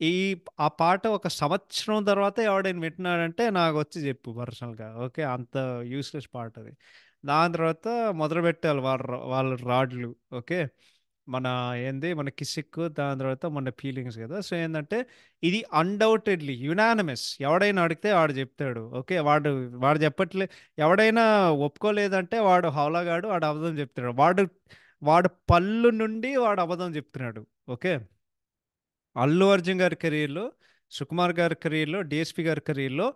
ఈ ఆ పాట ఒక సంవత్సరం తర్వాత ఎవడైనా వింటున్నాడంటే నాకొచ్చి చెప్పు పర్సనల్‌గా. ఓకే. అంత యూజ్‌లెస్ పాట అది. దాని తర్వాత మొదలుపెట్టాలి వాళ్ళ రాడ్లు. ఓకే. మన మన 'కిసిక్' దాని తర్వాత మన 'ఫీలింగ్స్' కదా! సో, ఏందంటే ఇది అన్‌డౌటెడ్‌లీ యునానిమస్ ఎవడైనా అడిగితే వాడు చెప్తాడు. ఓకే. వాడు చెప్పట్లే ఎవడైనా ఒప్పుకోలేదంటే వాడు హౌలగాడు. వాడు అబద్ధం చెప్తున్నాడు. వాడు పళ్ళు నుండి వాడు అబద్ధం చెప్తున్నాడు. ఓకే. అల్లు అర్జున్ గారి కెరీర్‌లో, సుకుమార్ గారి కెరీర్‌లో, డీఎస్‌పీ గారి కెరీర్‌లో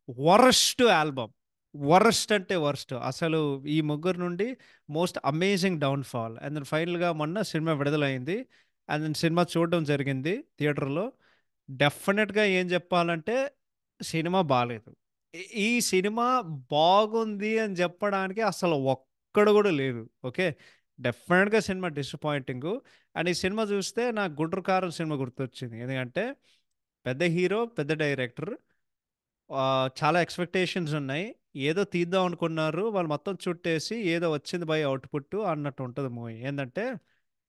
వరస్ట్ ఆల్బమ్. వరస్ట్ అంటే వరస్ట్. అసలు ఈ ముగ్గురు నుండి most amazing downfall. And then ఫైనల్‌గా మొన్న సినిమా విడుదలైంది. అండ్ దెన్ సినిమా చూడడం జరిగింది థియేటర్‌లో. డెఫినిట్‌గా ఏం చెప్పాలంటే సినిమా బాలేదు. ఈ సినిమా బాగుంది అని చెప్పడానికి అసలు ఒక్కడు కూడా లేదు. ఓకే. డెఫినిట్‌గా సినిమా డిసప్పాయింటింగు. అండ్ ఈ సినిమా చూస్తే నాకు 'గుంటూరు కారం' సినిమా గుర్తొచ్చింది. ఎందుకంటే పెద్ద హీరో, పెద్ద డైరెక్టర్. చాలా ఎక్స్‌పెక్టేషన్స్ ఉన్నాయి. ఏదో తీద్దాం అనుకున్నారు. వాళ్ళు మొత్తం చుట్టేసి ఏదో వచ్చింది బై ఔట్‌పుట్ అన్నట్టు ఉంటది మూవీ. ఏందంటే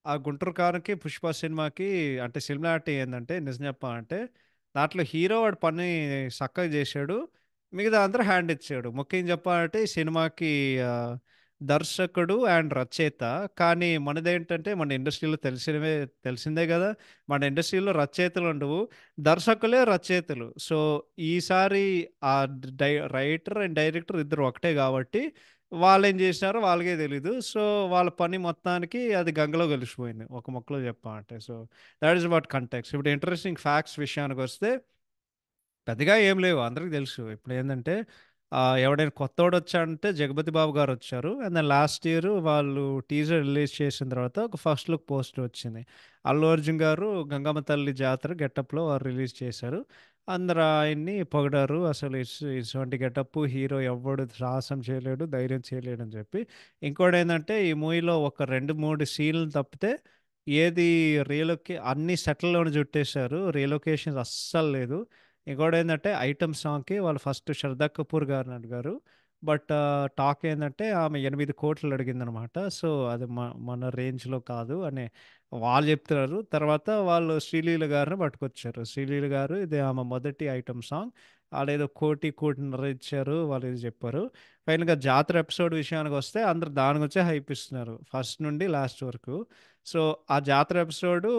ఆ 'గుంటూరు కారం'కి, 'పుష్ప' సినిమాకి అంటే సిమిలారిటీ ఏందంటే నిజం చెప్పాలంటే దాంట్లో హీరో వాడి పని సక్కగా చేశాడు. మిగతా అందరూ హ్యాండ్ ఇచ్చాడు. ముఖ్యంగా చెప్పాలంటే ఈ సినిమాకి ఆహ్, దర్శకుడు అండ్ రచయిత. కానీ మనదేంటంటే మన ఇండస్ట్రీలో తెలిసిందే గదా! మన ఇండస్ట్రీలో రచయితలు ఉండవు. దర్శకులే రచయితలు. సో, ఈసారి ఆ రైటర్ అండ్ డైరెక్టర్ ఇద్దరు ఒకటే గాబట్టి వాళ్ళేం జేసినారో వాళ్ళకే తెలీదు. సో, వాళ్ళ పని మొత్తానికి అది గంగలో కలిసిపోయింది. ఒక ముక్కలో చెప్పాలంటే. So, that is about context. ఇప్పుడు ఇంట్రెస్టింగ్ ఫ్యాక్ట్స్ విషయానికొస్తే పెద్దగా ఏం లేవు. అందరికి తెలుసు. ఇప్పుడేందంటే ఎవడైనా కొత్తోడొచ్చాడంటే 'జగపతి బాబు' గారొచ్చారు. అండ్ దెన్ లాస్ట్ ఇయర్ వాళ్ళు టీజర్ రిలీజ్ చేసిన తర్వాత ఒక ఫస్ట్ లుక్ పోస్టర్ వచ్చింది. 'అల్లు అర్జున్' గారు 'గంగమ్మ తల్లి జాతర' గెటప్‌లో వారు రిలీజ్ చేశారు. అందరూ ఆయన్ని పొగిడారు. అసలు ఇటువంటి గెటప్పు హీరో ఎవ్వడు సాహసం చేయలేడు, ధైర్యం చేయలేడని చెప్పి. ఇంకోటేందంటే ఈ మూవీలో ఒక 2, 3 సీన్‌లు తప్పితే ఏది అన్ని సెట్‌ల్లోనే చుట్టేశారు. రీలొకేషన్స్ అస్సలు లేదు. ఇంకోటేందంటే ఐటెమ్ సాంగ్‌కి వాళ్ళు ఫస్ట్ 'శ్రద్ధా కపూర్' గారిని అడిగారు. బట్ టాక్ ఏందంటే ఆమె 8,00,00,000 అడిగిందనమాట. సో, అది మన రేంజ్‌లో కాదు అని వాళ్ళు చెప్తున్నారు. తర్వాత వాళ్ళు 'శ్రీలీల' గారిని పట్టుకొచ్చారు. 'శ్రీలీల' గారు ఇది ఆమె మొదటి ఐటెమ్ సాంగ్. ఆడేదో 1,00,00,000 ఇచ్చారు. వాళ్ళు ఇది చెప్పారు. ఫైనల్‌గా జాతర ఎపిసోడ్ విషయానికొస్తే అందరూ దాని గురించే హైప్ ఇస్తున్నారు. ఫస్ట్ నుండి లాస్ట్ వరకు. సో, ఆ జాతర ఎపిసోడు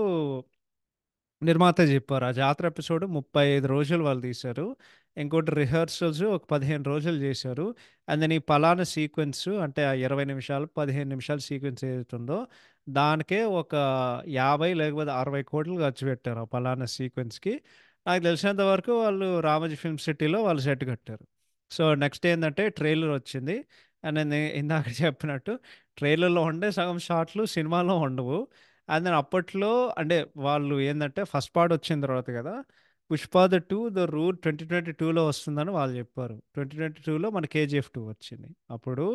నిర్మాత జెప్పారు. ఆ జాతర ఎపిసోడ్ 35 రోజులు వాళ్ళు తీశారు. ఇంకోటి రిహార్సల్స్ ఒక 15 రోజులు జేశారు. అండ్ దెన్ ఈ పలానా సీక్వెన్స్ అంటే ఆ 20 నిమిషాలు, 15 నిమిషాల సీక్వెన్స్ ఏదైతే ఉందో దానికే ఒక 50 లేకపోతే 60,00,00,000 ఖర్చు పెట్టారు. ఆ పలానా సీక్వెన్స్‌కి. నాకు తెలిసినంత వరకు వాళ్ళు రామోజీ ఫిల్మ్ సిటీలో వాళ్ళు సెట్ కట్టారు. సో, నెక్స్ట్ ఏందంటే ట్రైలర్ వచ్చింది. అండ్ నేను ఇందాక చెప్పినట్టు ట్రైలర్‌లో ఉండే సగం షాట్లు సినిమాలో ఉండవు. అండ్ దెన్ అప్పట్లో అంటే వాళ్ళు ఏందంటే ఫస్ట్ పార్ట్ వచ్చిన తర్వాత కదా! 'పుష్ప ద 2 ద రూల్' 2022లో వస్తుందని వాళ్ళు చెప్పారు. 2022లో మన 'కేజీఎఫ్ 2' వచ్చింది. అప్పుడు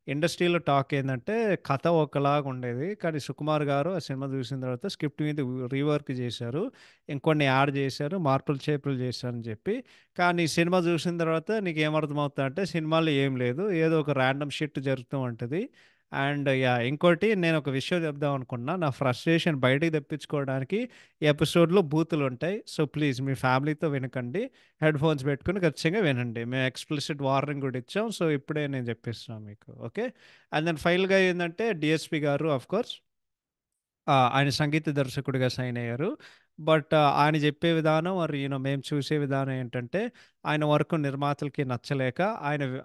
ఇండస్ట్రీలో టాక్ ఏందంటే కథ ఒకలాగా ఉండేది. కానీ సుకుమార్ గారు ఆ సినిమా చూసిన తర్వాత స్క్రిప్ట్ మీద రీవర్క్ చేశారు. ఇంకొన్ని యాడ్ చేశారు. మార్పులు చేర్పులు చేశారని చెప్పి. కానీ ఈ సినిమా చూసిన తర్వాత నీకేమర్థమవుతదంటే సినిమాలో ఏం లేదు. ఏదో ఒక రాండమ్ షిట్ జరుగుతూ ఉంటది. And yeah! ఇంకోటి నేనొక విషయం చెప్దాం అనుకున్నా. నా ఫ్రస్ట్రేషన్ బయటికి తెప్పించుకోవడానికి ఈ ఎపిసోడ్‌లో బూతులుంటాయి. సో, ప్లీజ్ మీ ఫ్యామిలీతో వినకండి. హెడ్‌ఫోన్స్ పెట్టుకొని ఖచ్చితంగా వినండి. మేము ఎక్స్‌ప్లిసిట్ వార్నింగ్ కూడా ఇచ్చాం. సో, ఇప్పుడే నేను చెప్పేస్తున్నాను మీకు. ఓకే. అండ్ దెన్ ఫైనల్‌గా ఏందంటే డీఎస్‌పీ గారు ఆఫ్‌కోర్స్ ఆయన సంగీత దర్శకుడిగా సైన్ అయ్యారు. బట్ ఆయన చెప్పే విధానం మేము చూసే విధానం ఏంటంటే, ఆయన వర్క్ నిర్మాతలకి నచ్చలేక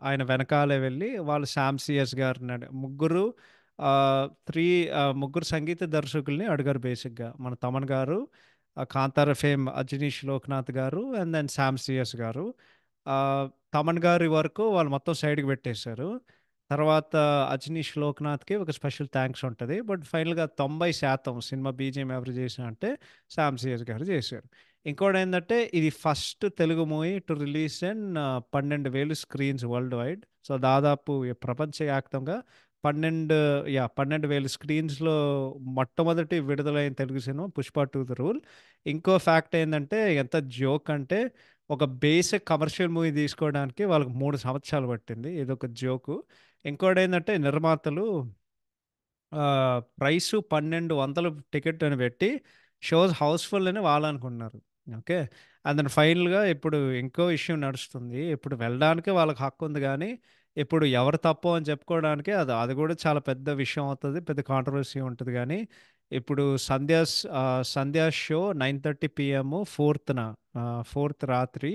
ఆయన వెనకాలే వెళ్ళి వాళ్ళు 'శామ్ సిఎస్' గారిని ముగ్గురు సంగీత దర్శకుల్ని అడిగారు బేసిక్‌గా. మన తమన్ గారు, 'కాంతార' ఫేమ్ 'అజనీష్ లోక్‌నాథ్' గారు అండ్ దెన్ 'శామ్ సిఎస్' గారు. తమన్ గారి వరకు వాళ్ళు మొత్తం సైడ్‌కి పెట్టేశారు. తర్వాత 'అజనీష్ లోక్‌నాథ్‌కి' ఒక స్పెషల్ థాంక్స్ ఉంటది. బట్ ఫైనల్‌గా 90% సినిమా బీజీఎం ఎవరు చేశారంటే 'శామ్ సిఎస్' గారు చేశారు. ఇంకోటేందంటే ఇది first Telugu movie to release in 12,000 screens world wide. So, దాదాపు ప్రపంచవ్యాప్తంగా 12,000 స్క్రీన్స్‌లో మొట్టమొదటి విడుదలైన Telugu cinema 'Pushpa 2 the rule'. ఇంకో ఫ్యాక్ట్ ఏందంటే ఎంత జోక్ అంటే ఒక బేసిక్ కమర్షియల్ మూవీ తీసుకోవడానికి వాళ్ళకి 3 సంవత్సరాలు పట్టింది. ఇదొక జోకు. ఇంకోటేందంటే నిర్మాతలు ప్రైసు 1,200 టికెట్ అని పెట్టి హౌస్‌ఫుల్ అని వాళ్ళనుకున్నారు. ఓకే. అండ్ దెన్ ఫైనల్‌గా ఇప్పుడు ఇంకో ఇష్యూ నడుస్తుంది. ఇప్పుడు వెళ్ళడానికి వాళ్ళకి హక్కుంది గానీ, ఇప్పుడు ఎవరు తప్పు అని చెప్పుకోవడానికి అది అది గూడా చాలా పెద్ద విషయం అవుతది. పెద్ద కాంట్రోవర్సీ ఉంటది గానీ, ఇప్పుడు 'సంధ్య' షో 9:30 పీఎం 4థ్ రాత్రి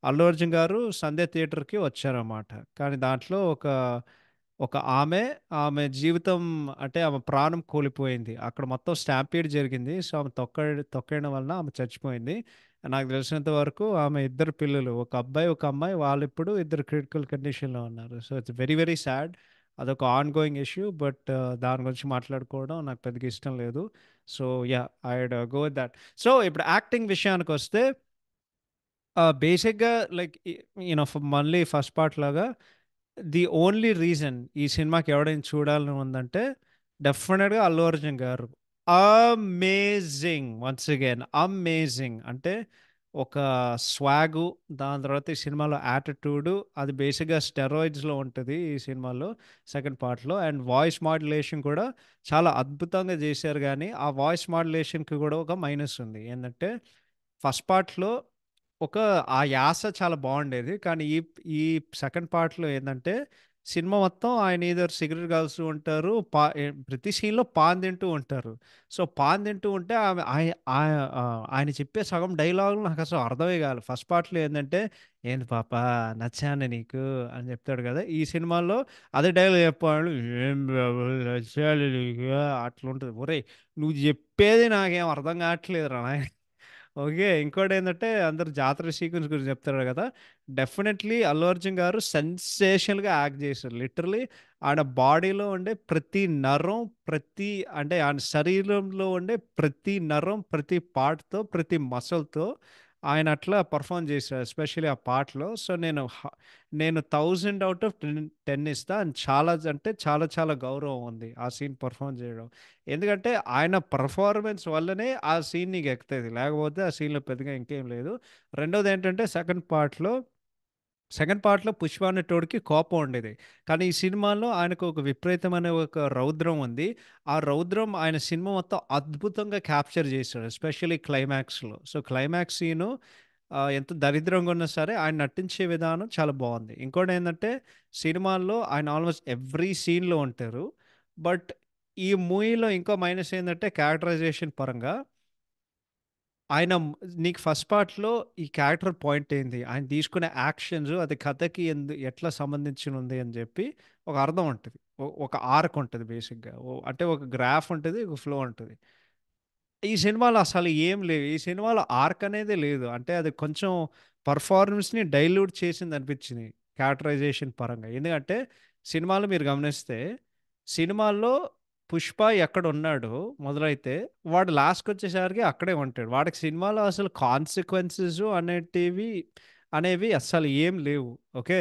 అల్లు అర్జున్ గారు 'సంధ్య' థియేటర్‌కి వచ్చారన్నమాట. కానీ దాంట్లో ఒక ఆమె జీవితం అంటే ఆమె ప్రాణం కోల్పోయింది. అక్కడ మొత్తం స్టాంపీడ్ జరిగింది. సో, ఆమె తొక్కేయడం వలన ఆమె చచ్చిపోయింది. నాకు తెలిసినంత వరకు ఆమె ఇద్దరు పిల్లలు. ఒక అబ్బాయి, ఒక అమ్మాయి. వాళ్ళిప్పుడు ఇద్దరు క్రిటికల్ కండిషన్‌లో ఉన్నారు. So, it's very very sad. అదొక ఆన్ గోయింగ్ ఇష్యూ. బట్ దాని గురించి మాట్లాడుకోవడం నాకు పెద్దగా ఇష్టం లేదు. So, yeah! I would go with that. So, ఇప్పుడు యాక్టింగ్ విషయానికొస్తే బేసిక్‌గా లైక్ మళ్ళీ ఫస్ట్ పార్ట్ లాగా ది ఓన్లీ రీజన్ ఈ సినిమాకి ఎవడైనా చూడాలని ఉందంటే డెఫినెట్‌గా Allu Arjun garu. Amazing! Once again amazing! అంటే ఒక స్వాగు, దాని తర్వాత ఈ సినిమాలో యాటిట్యూడు అది బేసిక్‌గా స్టెరాయిడ్స్‌లో ఉంటది ఈ సినిమాలో సెకండ్ పార్ట్‌లో. అండ్ వాయిస్ మాడ్యులేషన్ కూడా చాలా అద్భుతంగా చేశారు గానీ, ఆ వాయిస్ మాడ్యులేషన్‌కి కూడా ఒక మైనస్ ఉంది. ఏందంటే ఫస్ట్ పార్ట్‌లో ఒక ఆ యాస చాలా బావుండేది. కానీ ఈ సెకండ్ పార్ట్‌లో ఏందంటే, సినిమా మొత్తం ఆయన ఈదర్ సిగరెట్ కాలుస్తూ ఉంటారు. ప్రతి సీన్‌లో పాన్ తింటూ ఉంటారు. సో, పాన్ తింటూ ఉంటే ఆమె ఆయన చెప్పే సగం డైలాగులు నాకసలు అర్థమే కాలే. ఫస్ట్ పార్ట్‌లో ఏందంటే, "ఏంది పాపా నచ్చానా నీకు" అని చెప్తాడు కదా! ఈ సినిమాలో అదే డైలాగ్ చెప్పాడు. "ఏం బాబు నచ్చాలి నీకు" అట్లుంటది. ఒరేయ్! నువ్వు చెప్పేది నాకేం అర్థం కావట్లేదురా నాయనా. ఓకే. ఇంకోటేందంటే అందరూ జాతర సీక్వెన్స్ గురించి చెప్తారు గదా! డెఫినెట్‌లీ అల్లు అర్జున్ గారు సెన్సేషనల్‌గా యాక్ట్ చేశారు. లిటరల్లీ ఆయన బాడీలో ఉండే ప్రతి నరం, ప్రతి అంటే ఆయన శరీరంలో ఉండే ప్రతి నరం, ప్రతి పార్ట్‌తో, ప్రతి మసిల్‌తో ఆయన అట్లా పెర్ఫార్మ్ చేశారు. ఎస్పెషల్లీ ఆ పాటలో. సో, నేను 1000 ఔట్ ఆఫ్ 10 ఇస్తా. అండ్ చాలా అంటే చాలా చాలా గౌరవం ఉంది ఆ సీన్ పెర్ఫార్మ్ చేయడం. ఎందుకంటే ఆయన పెర్ఫార్మన్స్ వల్లనే ఆ సీన్ నీకెక్కుతది. లేకపోతే ఆ సీన్‌లో పెద్దగా ఇంకేం లేదు. రెండోదేంటంటే సెకండ్ పార్ట్‌లో 'పుష్ప' అనేటోడికి కోపం ఉండేది. కానీ ఈ సినిమాలో ఆయనకు ఒక విపరీతమైన ఒక రౌద్రం ఉంది. ఆ రౌద్రం ఆయన సినిమా మొత్తం అద్భుతంగా క్యాప్చర్ చేశాడు. ఎస్పెషల్లీ క్లైమాక్స్‌లో. సో, క్లైమాక్స్ సీను ఎంత దరిద్రంగా ఉన్నా సరే ఆయన నటించే విధానం చాలా బావుంది. ఇంకోటేందంటే సినిమాల్లో ఆయన ఆల్‌మోస్ట్ ఎవ్రీ సీన్‌లో ఉంటారు. బట్ ఈ మూవీలో ఇంకో మైనస్ ఏందంటే క్యారెక్టరైజేషన్ పరంగా ఆయన నీకు ఫస్ట్ పార్ట్‌లో ఈ క్యారెక్టర్ పాయింట్ ఏంది? ఆయన తీసుకునే యాక్షన్స్ అది కథకి ఎట్లా సంబంధించినుంది అని జెప్పి ఒక అర్థం ఉంటది. ఒక ఆర్క్ ఉంటది బేసిక్‌గా. అంటే ఒక గ్రాఫ్ ఉంటది. ఒక ఫ్లో ఉంటది. ఈ సినిమాలో అసలు ఏం లేవు. ఈ సినిమాలో ఆర్క్ అనేదే లేదు. అంటే అది కొంచెం పెర్ఫార్మన్స్‌ని డైల్యూట్ చేసిందనిపించింది. క్యారెక్టరైజేషన్ పరంగా. ఎందుకంటే సినిమాలో మీరు గమనిస్తే సినిమాల్లో 'పుష్ప' ఎక్కడున్నాడో మొదలైతే వాడు లాస్ట్‌కొచ్చేసరికి అక్కడే ఉంటాడు. వాడికి సినిమాలో అసలు కాన్సిక్వెన్సెస్ అనేవి అస్సలు ఏం లేవు. ఓకే.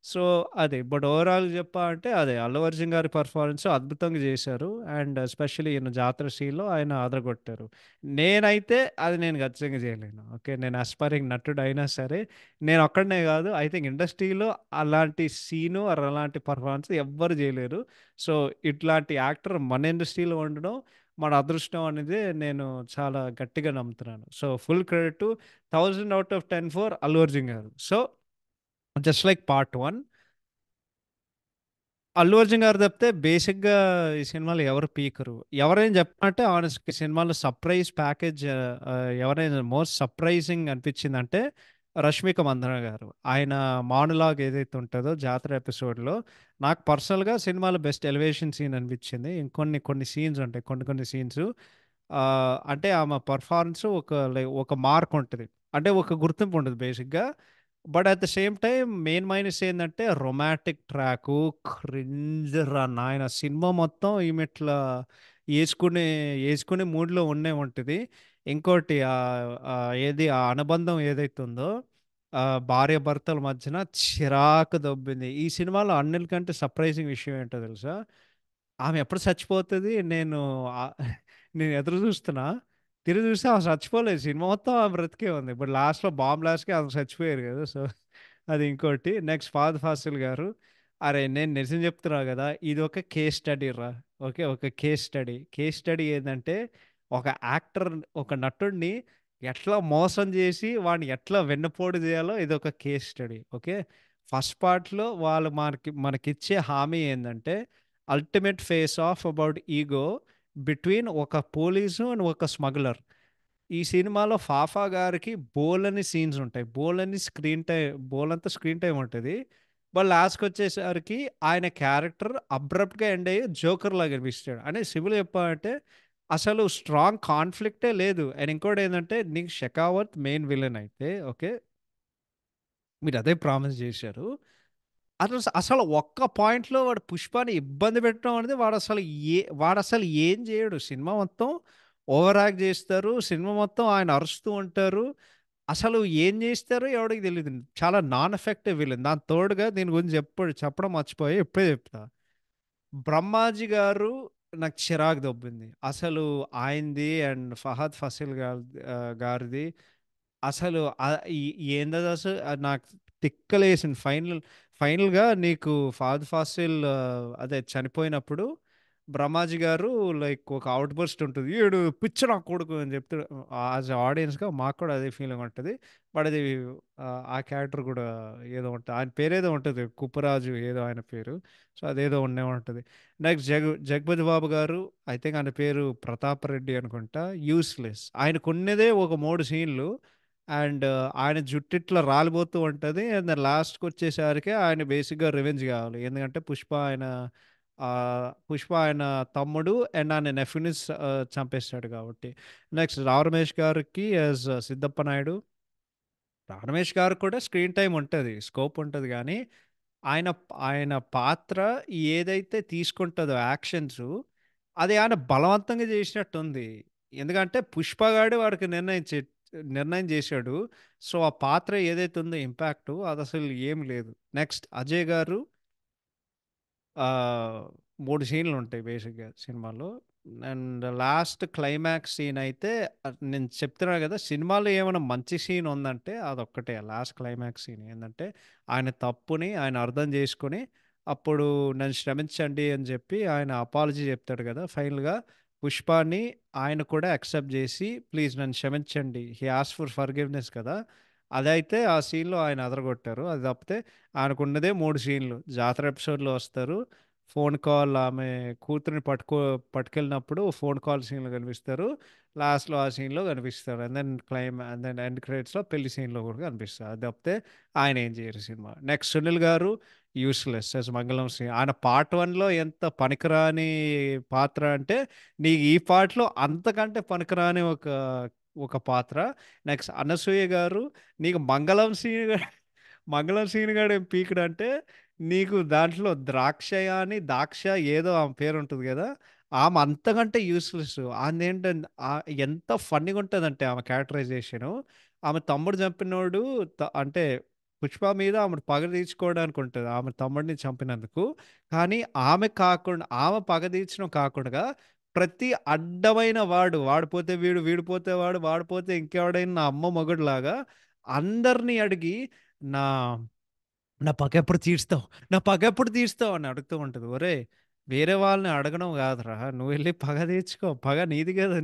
సో, అదే. బట్ ఓవరాల్‌గా చెప్పాలంటే అదే 'అల్లు అర్జున్' గారి పెర్ఫార్మన్స్ అద్భుతంగా చేశారు. అండ్ ఎస్పెషల్లీ ఈయన జాతర సీన్‌లో ఆయన అదరగొట్టారు. నేనైతే అది నేను ఖచ్చితంగా చేయలేను. ఓకే. నేను ఆస్పైరింగ్ నటుడు అయినా సరే, నేనొక్కడినే కాదు ఐ థింక్ ఇండస్ట్రీలో అలాంటి సీను ఆర్ అలాంటి పెర్ఫార్మన్స్ ఎవ్వరు చేయలేరు. సో, ఇట్లాంటి యాక్టర్ మన ఇండస్ట్రీలో ఉండడం మన అదృష్టం అనేది నేను చాలా గట్టిగా నమ్ముతున్నాను. So, full credit to 1000 out of 10 for Allu Arjun garu. So, just like part 1 Allu Arjun garu తప్పితే బేసిక్‌గా ఈ సినిమాలో ఎవరు పీకరు. ఎవరైనా చెప్పమంటే హానెస్ట్‌గా ఈ సినిమాలో సర్ప్రైజ్ ప్యాకేజ్ ఎవరైనా మోస్ట్ సర్ప్రైజింగ్ అనిపించిందంటే 'రష్మిక మందన' గారు. ఆయన మానోలాగ్ ఏదైతే ఉంటదో జాతర ఎపిసోడ్‌లో నాకు పర్సనల్‌గా సినిమాలో బెస్ట్ ఎలివేషన్ సీన్ అనిపించింది. కొన్ని సీన్స్ ఉంటాయి. కొన్ని సీన్స్ అంటే ఆమె పెర్ఫార్మన్స్ ఒక మార్క్ ఉంటది. అంటే ఒక గుర్తింపు ఉంటది బేసిక్‌గా. But at the same time main minus ఏందంటే రొమాంటిక్ ట్రాకు క్రింజ్ రా నాయన! సినిమా మొత్తం ఈమె ఏసుకునే ఏసుకునే మూడ్‌లో ఉంటది. ఇంకోటి ఏది ఆ అనుబంధం ఏదైతే ఉందో భార్యాభర్తల మధ్యన చిరాకు దొబ్బింది. ఈ సినిమాలో అన్నిటికంటే సర్ప్రైజింగ్ విషయం ఏంటో తెలుసా? ఆమె ఎప్పుడు చచ్చిపోతది ఆహ్, నేను ఎదురు చూస్తున్నా. తిరిగి చూస్తే ఆమె చచ్చిపోలేదు. సినిమా మొత్తం ఆమె బ్రతికే ఉంది. ఇప్పుడు లాస్ట్‌లో బాంబ్ బ్లాస్ట్‌కి ఆమె చచ్చిపోయారు కదా! సో, అది ఇంకోటి. నెక్స్ట్ 'ఫహద్ ఫాసిల్' గారు. అరేయ్! నేను నిజం చెప్తున్నా కదా! ఇదొక కేస్ స్టడీ రా. ఓకే. ఒక కేస్ స్టడీ. కేస్ స్టడీ ఏందంటే ఒక యాక్టర్ ఒక నటుడిని ఎట్లా మోసం చేసి వాడిని ఎట్లా వెన్నపోటు చేయాలో ఇదొక కేస్ స్టడీ. ఓకే. ఫస్ట్ పార్ట్‌లో వాళ్ళు మనకిచ్చే హామీ ఏందంటే, ultimate face of about ego between ఒక పోలీసు అండ్ ఒక స్మగ్లర్. ఈ సినిమాలో 'ఫాఫా' గారికి బోలెడన్ని సీన్స్ ఉంటాయి. బోలెడంత స్క్రీన్ టైమ్ ఉంటది. బట్ లాస్ట్‌కొచ్చేసరికి ఆయన క్యారెక్టర్ అబ్రప్ట్‌గా ఎండ్ అయ్యి జోకర్‌లాగా కనిపిస్తాడు. అంటే సింపుల్‌గా చెప్పాలంటే అసలు స్ట్రాంగ్ కాన్‌ఫ్లిక్టే లేదు. అండ్ ఇంకోటేందంటే నీకు 'షెకావత్' మెయిన్ విలన్ అయితే ఓకే. మీరదే ప్రామిస్ జేశారు. అసలు ఒక్క పాయింట్‌లో వాడు 'పుష్పని' ఇబ్బంది పెట్టడం అనేది వాడసలు ఏం జేయడు. సినిమా మొత్తం ఓవర్ యాక్ట్ జేస్తారు. సినిమా మొత్తం ఆయన అరుస్తూ ఉంటారు. అసలు ఏం జేస్తారో ఎవడికి తెలీదు. చాలా నాన్ ఎఫెక్టివ్ విలన్. దానికి తోడుగా దీని గురించి చెప్పడం మర్చిపోయా. ఇప్పుడే చెప్తా. 'బ్రహ్మాజీ' గారు నాకు చిరాకు దొబ్బింది. అసలు ఆయనది అండ్ 'ఫహద్ ఫాసిల్' గారిది అసలు ఈ ఏందదసలు నాకు తిక్కలేసింది. ఫైనల్‌గా నీకు 'ఫహద్ ఫాసిల్' అదే చనిపోయినప్పుడు 'బ్రహ్మాజీ' గారు లైక్ ఒక ఔట్ బర్స్ట్ ఉంటది. "ఈడు పిచ్చి నా కొడుకు" అని చెప్తాడు. యాస్ ఎ ఆడియన్స్‌గా మాకు కూడా అదే ఫీలింగ్ ఉంటది. బట్ అది ఆ క్యారెక్టర్ కూడా ఏదో ఉంటది. ఆయన పేరేదో ఉంటది. 'కుప్పరాజు' ఏదో ఆయన పేరు. సో, అదేదో ఉండే ఉంటది. నెక్స్ట్ 'జగపతి బాబు' గారు ఐ థింక్ ఆయన పేరు 'ప్రతాప్ రెడ్డి' అనుకుంటా. యూజ్‌లెస్. ఆయనకున్నదే ఒక 3 సీన్‌లు. అండ్ ఆయన జుట్టు ఇట్లా రాలిపోతూ ఉంటది. అండ్ లాస్ట్‌కొచ్చేసరికి ఆయన బేసిక్‌గా రివెంజ్ గావాలి. ఎందుకంటే 'పుష్ప' ఆయన తమ్ముడు అండ్ ఆయన నెఫ్యూని చంపేస్తాడు కాబట్టి. నెక్స్ట్ 'రావు రమేష్' గారికి యాస్ సిద్దప్ప నాయుడు. 'రావు రమేష్' గారికి కూడా స్క్రీన్ టైమ్ ఉంటది. స్కోప్ ఉంటది గానీ, ఆయన ఆయన పాత్ర ఏదైతే తీసుకుంటదో యాక్షన్సు, అది ఆయన బలవంతంగా జేసినట్టుంది. ఎందుకంటే 'పుష్ప' గాడు వాడికి నిర్ణయం జేశాడు. సో, ఆ పాత్ర ఏదైతే ఉందో ఇంపాక్టు అదసలు ఏమి లేదు. నెక్స్ట్ 'అజయ్' గారు 3 సీన్‌లుంటాయి బేసిక్‌గా సినిమాలో. అండ్ లాస్ట్ క్లైమాక్స్ సీన్ అయితే నేను చెప్తున్నా గదా! సినిమాలో ఏమైనా మంచి సీన్ ఉందంటే అదొక్కటే లాస్ట్ క్లైమాక్స్ సీన్. ఏందంటే ఆయన తప్పుని ఆయన అర్థం జేసుకొని అప్పుడు నన్ను క్షమించండి అని జెప్పి ఆయన అపాలజీ జెప్తాడు గదా! ఫైనల్‌గా పుష్పాని ఆయన కూడా యాక్సెప్ట్ జేసి ప్లీజ్ నన్ను క్షమించండి. హి ఆస్క్డ్ ఫర్ ఫర్‌గివ్‌నెస్ కదా! అదైతే ఆ సీన్‌లో ఆయన అదరగొట్టారు. అది తప్పితే ఆయనకున్నదే 3 సీన్‌లు. జాతర ఎపిసోడ్‌లో వస్తారు. ఫోన్ కాల్ ఆమె కూతురిని పట్టుకెళ్ళినప్పుడు ఫోన్ కాల్ సీన్‌లో కనిపిస్తారు. లాస్ట్‌లో ఆ సీన్‌లో కనిపిస్తారు. అండ్ దెన్ ఎండ్ క్రెడిట్స్‌లో పెళ్లి సీన్‌లో కూడా కనిపిస్తారు. అది తప్పితే ఆయన ఏం చేయరు సినిమా. నెక్స్ట్ 'సునీల్' గారు యూజ్‌లెస్ యాస్ మంగళం సీన్. ఆయన పార్ట్ 1లో ఎంత పనికిరాని పాత్ర అంటే, నీకు ఈ పార్ట్‌లో అంతకంటే పనికిరాని ఒక పాత్ర. నెక్స్ట్ 'అనసూయ' గారు నీకు మంగళం సీన్ గాడు ఏం పీకుడంటే, నీకు దాంట్లో దాక్ష ఏదో ఆమె పేరుంటది గదా! ఆమె అంతకంటే యూజ్‌లెస్. ఆమెదేంటంటే ఎంత ఫన్నీగుంటదంటే ఆమె క్యారెక్టరైజేషను. ఆమె తమ్ముడు చంపినోడు అంటే 'పుష్ప' మీద ఆమె పగ తీర్చుకోవడానికుంటది. ఆమె తమ్ముడిని చంపినందుకు. కానీ ఆమె పగ తీర్చడం కాకుండా ప్రతి అడ్డమైన వాడు పోతే వీడు, వీడు పోతే వాడు పోతే ఇంకెవడైనా నా అమ్మ మొగుడులాగా అందరిని అడిగి నా నా పగెప్పుడు తీరుస్తావు? నా పగెప్పుడు తీరుస్తావు? అని అడుగుతూ ఉంటది. ఒరేయ్! వేరే వాళ్ళని అడగడం గాదురా! నువ్వెళ్లి పగ తీర్చుకో. పగ నీది గదా!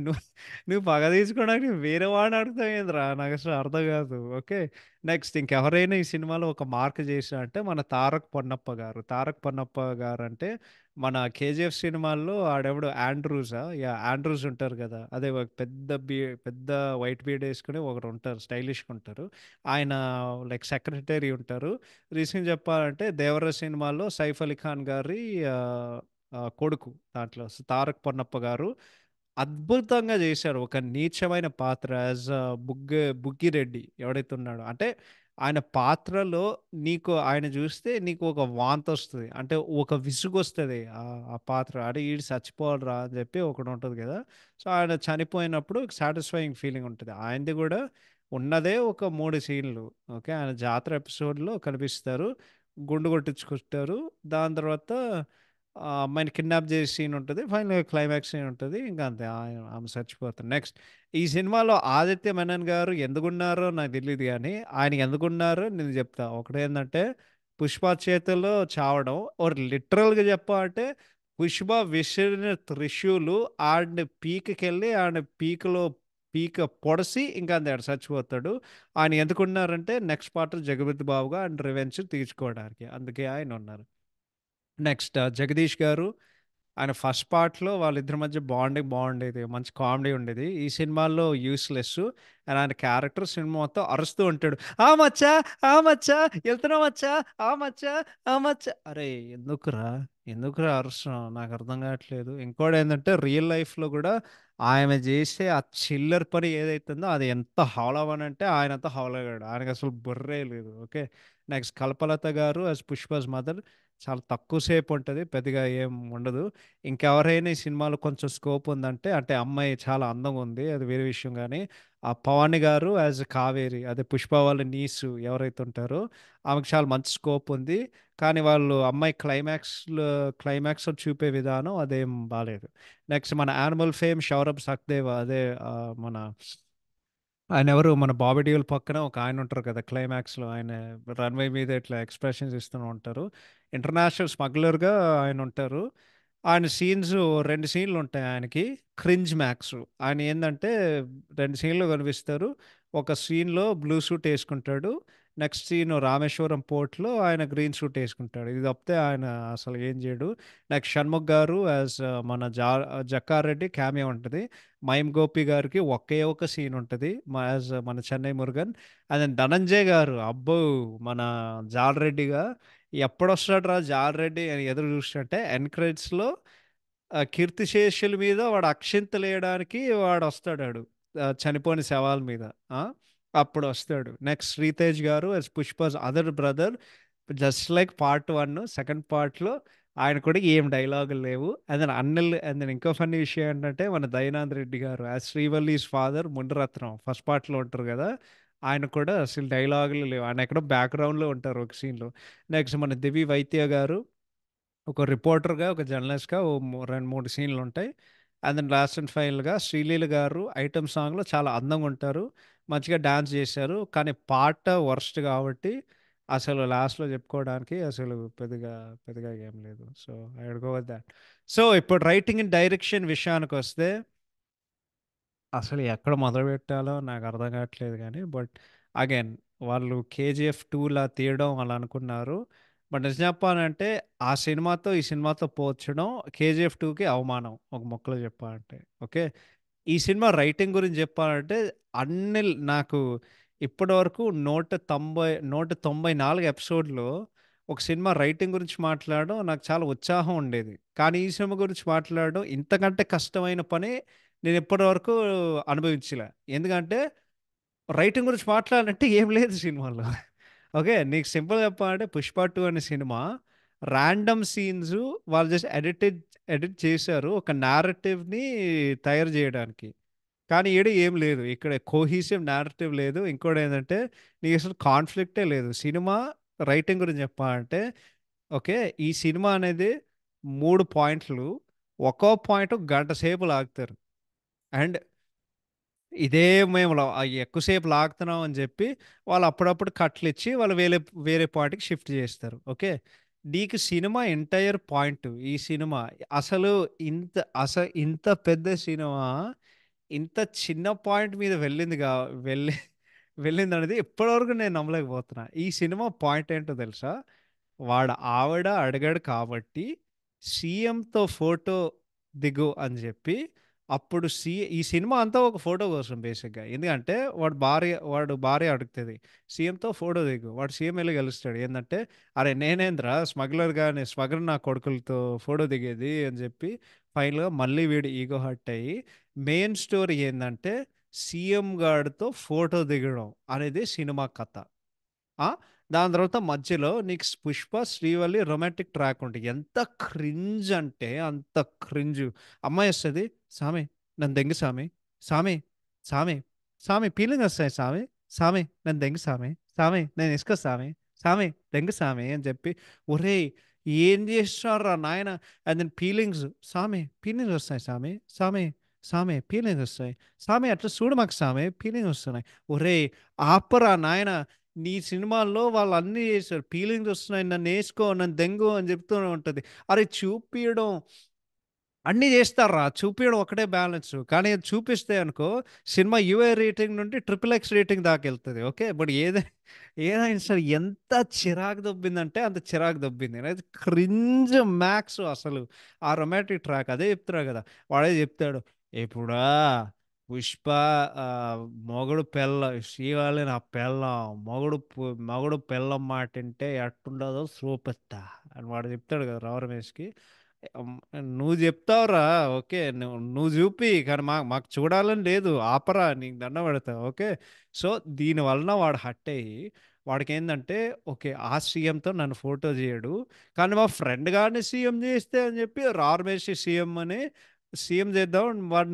నువ్వు పగ తీర్చుకోవడానికి వేరే వాడిని అడుగుతావేందిరా? నాకసలు అర్థం గాదు. ఓకే. నెక్స్ట్ ఇంకెవరైనా ఈ సినిమాలో ఒక మార్క్ చేశారంటే మన 'తారక్ పొన్నప్ప' గారు. 'తారక్ పొన్నప్ప' గారంటే మన 'కేజీఎఫ్' సినిమాల్లో ఆడెవడు యాహ్! ఆండ్రూస్ ఉంటారు గదా! అదే ఒక పెద్ద వైట్ బీర్డ్ యేసుకొని ఒకరుంటారు. స్టైలిష్‌గా ఉంటారు. ఆయన లైక్ సెక్రటరీ ఉంటారు. రీసెంట్‌గా చెప్పాలంటే 'దేవర' సినిమాలో సైఫ్ అలీ ఖాన్ గారి ఆహ్, కొడుకు దాంట్లో 'తారక్ పొన్నప్ప' గారు అద్భుతంగా చేశారు. ఒక నీచమైన పాత్ర బుగ్గిరెడ్డి ఎవడైతే ఉన్నాడో అంటే ఆయన పాత్రలో ఆయన చూస్తే నీకు ఒక వాంతొస్తది. అంటే ఒక విసుగొస్తది. ఆ పాత్ర. అరే! ఈడు సచ్చిపోవాలిరా అని చెప్పి ఒకటుంటది కదా! సో, ఆయన చనిపోయినప్పుడు సాటిస్ఫైయింగ్ ఫీలింగ్ ఉంటది. ఆయనది కూడా ఉన్నదే ఒక 3 సీన్‌లు. ఓకే. ఆయన జాతర ఎపిసోడ్‌లో కనిపిస్తారు. గుండు కొట్టించుకుంటారు. దాని తర్వాత ఆ అమ్మాయిని కిడ్నాప్ చేసే సీన్ ఉంటది. ఫైనల్‌గా క్లైమాక్స్ సీన్ ఉంటది. ఇంక అంతే ఆమె చచ్చిపోతారు. నెక్స్ట్ ఈ సినిమాలో ఆదిత్య మెనన్ గారు ఎందుకున్నారో నాకు తెలీదు గానీ, ఆయన ఎందుకున్నారో నేను చెప్తా. ఒకటేందంటే 'పుష్ప' చేతుల్లో చావడం లిటరల్‌గా చెప్పాలంటే 'పుష్ప' విసిరిన త్రిశూలు ఆడిని పీక్‌కెళ్ళి ఆడిని పీకలో పీక పొడిసి ఇంకా అంతే ఆడు చచ్చిపోతాడు. ఆయన ఎందుకున్నారంటే నెక్స్ట్ పార్ట్ జగపతి బాబుగా అండ్ రివెంజ్ తీర్చుకోవడానికి. అందుకే ఆయన ఉన్నారు. నెక్స్ట్ జగదీష్ గారు ఆయన ఫస్ట్ పార్ట్‌లో వాళ్ళిద్దరి మధ్య బాండింగ్ బాగుండేది. మంచి కామెడీ ఉండేది. ఈ సినిమాల్లో యూజ్‌లెస్. అండ్ ఆయన క్యారెక్టర్ సినిమా మొత్తం అరుస్తూ ఉంటాడు. ఆ మచ్చా! ఆ మచ్చా! ఎళ్తున్నాం మచ్చా! ఆ మచ్చా! ఆ మచ్చా! అరేయ్! ఎందుకురా? ఎందుకురా అరుస్తున్నావు? నాకు అర్థం కావట్లేదు. ఇంకోటేంటంటే రియల్ లైఫ్‌లో కూడా ఆమె చేసే ఆ చిల్లర పని ఏదైతుందో అది ఎంత హౌలవనంటే ఆయనంత హౌలగాడు. ఆయనకసలు బుర్రే లేదు. ఓకే. నెక్స్ట్ కల్పలత గారు యాస్ పుష్పస్ మదర్ చాలా తక్కువ సేపు ఉంటది. పెద్దగా ఏం ఉండదు. ఇంకెవరైనా ఈ సినిమాలో కొంచెం స్కోప్ ఉందంటే, అంటే అమ్మాయి చాలా అందంగా ఉంది. అది వేరే విషయం గానీ, ఆ భవాని గారు యాజ్ కావేరి అదే పుష్ప వాళ్ళ నీసు ఎవరైతే ఉంటారో, ఆమెకు చాలా మంచి స్కోప్ ఉంది. కానీ వాళ్ళు అమ్మాయి క్లైమాక్స్‌లో చూపే విధానం అదేం బాలేదు. నెక్స్ట్ మన యానిమల్ ఫేమ్ సౌరభ్ సక్దేవా అదే మన ఆయనెవరు మన 'బాబీ డియోల్' పక్కన ఒక ఆయన ఉంటారు కదా! క్లైమాక్స్‌లో ఆయన రన్‌వే మీద ఇట్లా ఎక్స్‌ప్రెషన్స్ ఇస్తూ ఉంటారు. ఇంటర్నేషనల్ స్మగ్లర్‌గా ఆయనుంటారు. ఆయన సీన్స్ 2 సీన్‌లుంటాయి ఆయనకి. Cringe max. ఆయన ఏందంటే 2 సీన్‌లు కనిపిస్తారు. ఒక సీన్‌లో బ్లూ సూట్ ఏసుకుంటాడు. నెక్స్ట్ సీన్ రామేశ్వరం పోర్ట్‌లో ఆయన గ్రీన్ సూట్ ఏసుకుంటాడు. ఇది తప్పితే ఆయన అసలు ఏం చేయడు. నెక్స్ట్ షణ్ముఖ్ గారు యాస్ మన జక్కారెడ్డి క్యామియో ఉంటది. మయం గోపి గారికి ఒకే ఒక సీన్ ఉంటది. యాస్ మన చెన్నై మురుగన్. అండ్ దెన్ ధనంజయ్ గారు అబ్బో! మన జాలరెడ్డిగా ఎప్పుడొస్తాడురా జాలరెడ్డి అని ఎదురు చూస్తుంటే ఎండ్ క్రెడిట్స్‌లో కీర్తిశేషుల మీద వాడు అక్షింతలేయడానికి వాడొస్తాడాడు. చనిపోయిన శవాల మీద. ఆ! అప్పుడొస్తాడు. Next 'Sritej' garu as Pushpa's other brother just like part 1 second పార్ట్‌లో ఆయన కూడా ఏం డైలాగులు లేవు. అండ్ దెన్ ఇంకో ఫన్నీ విషయం ఏంటంటే మన దయానంద్ రెడ్డి గారు యాస్ శ్రీవల్లిస్ ఫాదర్ మునిరత్నం ఫస్ట్ పార్ట్‌లో ఉంటారు గదా! ఆయన కూడా అసలు డైలాగులు లేవు. ఆయన ఎక్కడో బ్యాక్‌గ్రౌండ్‌లో ఉంటారు ఒక సీన్‌లో. నెక్స్ట్ మన 'దివి వైత్య' గారు ఒక రిపోర్టర్‌గా, ఒక జర్నలిస్ట్‌గా ఓ 2, 3 సీన్‌లుంటాయి. అండ్ దెన్ లాస్ట్ అండ్ ఫైనల్‌గా శ్రీలీల గారు ఐటెమ్ సాంగ్‌లో చాలా అందంగుంటారు. మంచిగా డాన్స్ జేశారు. కానీ పాట వరస్ట్ గాబట్టి అసలు లాస్ట్‌లో చెప్పుకోవడానికి అసలు పెద్దగా ఏం లేదు. So, I would go with that. So, ఇప్పుడు రైటింగ్ అండ్ డైరెక్షన్ విషయానికొస్తే అసలు ఎక్కడ మొదలుపెట్టాలో నాకు అర్థం కావట్లేదు గానీ, బట్ అగైన్ వాళ్ళు 'కేజీఎఫ్ 2'లా తీయడం అలా అనుకున్నారు. బట్ నిజం చెప్పాలంటే ఆ సినిమాతో, ఈ సినిమాతో పోల్చడం 'కేజీఎఫ్ 2'కి అవమానం ఒక ముక్కలో చెప్పాలంటే. ఓకే. ఈ సినిమా రైటింగ్ గురించి చెప్పాలంటే నాకు ఇప్పటివరకు 194 ఎపిసోడ్‌లో ఒక సినిమా రైటింగ్ గురించి మాట్లాడడం నాకు చాలా ఉత్సాహం ఉండేది. కానీ ఈ సినిమా గురించి మాట్లాడడం ఇంతకంటే కష్టమైన పని నేను ఇప్పటివరకు అనుభవించలే. ఎందుకంటే రైటింగ్ గురించి మాట్లాడాలంటే ఏం లేదు సినిమాలో. ఓకే. నీకు సింపుల్‌గా చెప్పాలంటే 'పుష్ప 2' అనే సినిమా రాండమ్ సీన్స్ వాళ్ళు జస్ట్ ఎడిట్ చేశారు. ఒక నేరేటివ్‌ని తయారు చేయడానికి. కానీ ఈడ ఏం లేదు. ఇక్కడ కోహెసివ్ నేరేటివ్ లేదు. ఇంకోటేంటంటే నీకసలు కాన్ఫ్లిక్టే లేదు. సినిమా రైటింగ్ గురించి చెప్పాలంటే ఓకే. ఈ సినిమా అనేది 3 పాయింట్లు. ఒక్కో పాయింట్ గంట సేపు లాగుతారు. అండ్ ఇదే మేము ఎక్కువ సేపు లాగుతున్నాం అని జెప్పి, వాళ్ళు అప్పుడప్పుడు కట్లిచ్చి వాళ్ళు వేరే పాయింట్‌కి షిఫ్ట్ జేస్తారు. ఓకే. నీకు సినిమా ఎంటైర్ పాయింట్ ఈ సినిమా అసలు ఇంత ఇంత పెద్ద సినిమా ఇంత చిన్న పాయింట్ మీద వెళ్ళి వెళ్ళిందనేది ఇప్పటివరకు నేను నమ్మలేకపోతున్నా. ఈ సినిమా పాయింట్ ఏంటో తెలుసా? ఆవిడ అడిగాడు కాబట్టి సీఎంతో ఫోటో దిగు అని చెప్పి అప్పుడు ఈ సినిమా అంతా ఒక ఫోటో కోసం బేసిక్‌గా. ఎందుకంటే వాడు భార్య అడుగుతది. సీఎంతో ఫోటో దిగు. వాడు సీఎం ఎళ్లి కలుస్తాడు. ఏందంటే, "అరె నేనేందిరా స్మగ్లర్ నా కొడుకులతో ఫోటో దిగేది" అని చెప్పి ఫైనల్‌గా మళ్ళీ వీడు ఈగో హర్ట్ అయ్యి మెయిన్ స్టోరీ ఏందంటే, సీఎం గాడితో ఫోటో దిగడం అనేది సినిమా కథ. ఆ! దాని తర్వాత మధ్యలో నీకు 'పుష్ప', 'శ్రీవల్లి' రొమాంటిక్ ట్రాక్ ఉంటది. ఎంత క్రింజ్ అంటే అంత క్రింజు. అమ్మాయొస్తది, "సామి నన్ను దెంగు సామి, సామి, సామి, సామి ఫీలింగొస్తాయి సామి, సామి నన్ను దెంగు సామి, సామి నేనిసుక సామి, సామి దెంగు సామి" అని చెప్పి ఒరేయ్! ఏం జేస్తున్నార్రా నాయన అండ్ దెన్ ఫీలింగ్సొస్తాయి సామి, సామి, సామి ఫీలింగొస్తాయి. సామి అట్లా చూడమాకు సామి ఫీలింగొస్తున్నాయి. ఒరేయ్! ఆపరా నాయన నీ సినిమాల్లో వాళ్ళన్నీ చేశారు. ఫీలింగ్స్ వస్తున్నాయి. నన్నేసుకో, నన్ను దెంగు అని చెప్తూనే ఉంటది. అరే చూపియడం అన్నీ చేస్తారా చూపించడం ఒకటే బ్యాలెన్స్. కానీ అది చూపిస్తే అనుకో సినిమా యూఏ రేటింగ్ నుండి ట్రిపుల్ ఎక్స్ రేటింగ్ దాకా వెళ్తుంది. ఓకే, బట్ ఏదైనా సరే ఎంత చిరాకు దొబ్బిందంటే అంత చిరాకు దొబ్బింది. అయితే క్రింజ్ మ్యాక్స్ అసలు ఆ రొమాంటిక్ ట్రాక్ అదే చెప్తున్నా కదా. వాడే చెప్తాడు, ఇప్పుడా పుష్ప ఆ, మొగుడు పెళ్ళ శ్రీవాలి నా పెళ్ళం మొగుడు పెళ్ళం మాట వింటే ఎట్టుండదో చూపిస్తా అని వాడు చెప్తాడు కదా రావు రమేష్కి. అమ్, నువ్వు చెప్తావురా, ఓకే, నువ్వు చూపి, కానీ మాకు చూడాలని లేదు, ఆపరా, నీకు దండం పెడతా. ఓకే, సో దీని వలన వాడు హట్ అయ్యి వాడికి ఏంటంటే, ఓకే ఆ సీఎంతో నన్ను ఫోటో చేయడు, కానీ మా ఫ్రెండ్ గారిని సీఎం చేస్తే అని చెప్పి రార్మేసి సీఎం అని సీఎం చేద్దాం అని వాడు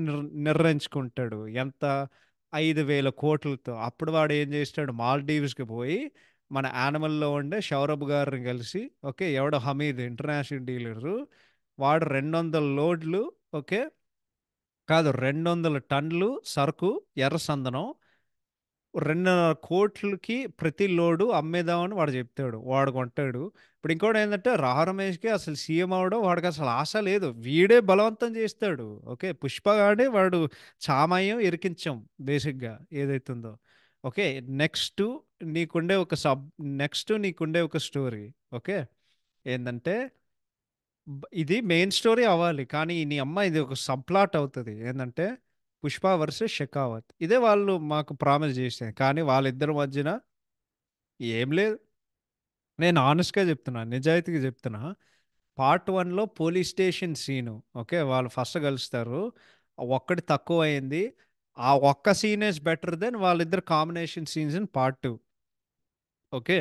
నిర్ణయించుకుంటాడు. ఎంత 5,000 కోట్లతో. అప్పుడు వాడు ఏం చేస్తాడు, మాల్దీవ్స్కి పోయి మన యానిమల్లో ఉండే సౌరభ్ గారిని కలిసి, ఓకే ఎవడో హమీద్ ఇంటర్నేషనల్ డీలరు, వాడు 200 లోడ్లు, ఓకే కాదు 200 టన్నులు సరుకు ఎర్ర సందనం 2,500 కోట్లకి ప్రతి లోడు అమ్మేద్దామని వాడు చెప్తాడు. వాడు కొంటాడు. ఇప్పుడు ఇంకోటి ఏంటంటే రాహా రమేష్కి అసలు సీఎం అవడం వాడికి అసలు ఆశ లేదు, వీడే బలవంతం చేస్తాడు. ఓకే, పుష్ప గాడే వాడు చామయం ఇరికించాం బేసిక్గా ఏదైతుందో. ఓకే, నెక్స్ట్ నీకుండే ఒక సబ్ నీకుండే ఒక స్టోరీ. ఓకే, ఏంటంటే ఇది మెయిన్ స్టోరీ అవ్వాలి, కానీ నీ అమ్మ ఇది ఒక సబ్ ప్లాట్ అవుతుంది. ఏంటంటే పుష్ప వర్సెస్ షెకావత్, ఇదే వాళ్ళు మాకు ప్రామిస్ చేసేది, కానీ వాళ్ళిద్దరి మధ్యన ఏం లేదు. నేను ఆనెస్ట్గా చెప్తున్నా, నిజాయితీగా చెప్తున్నా. పార్ట్ 1లో పోలీస్ స్టేషన్ సీను, ఓకే వాళ్ళు ఫస్ట్ కలుస్తారు, ఒక్కటి తక్కువ అయింది. ఆ ఒక్క సీన్ ఇస్ బెటర్ దెన్ వాళ్ళిద్దరు combination scenes in part 2. Okay,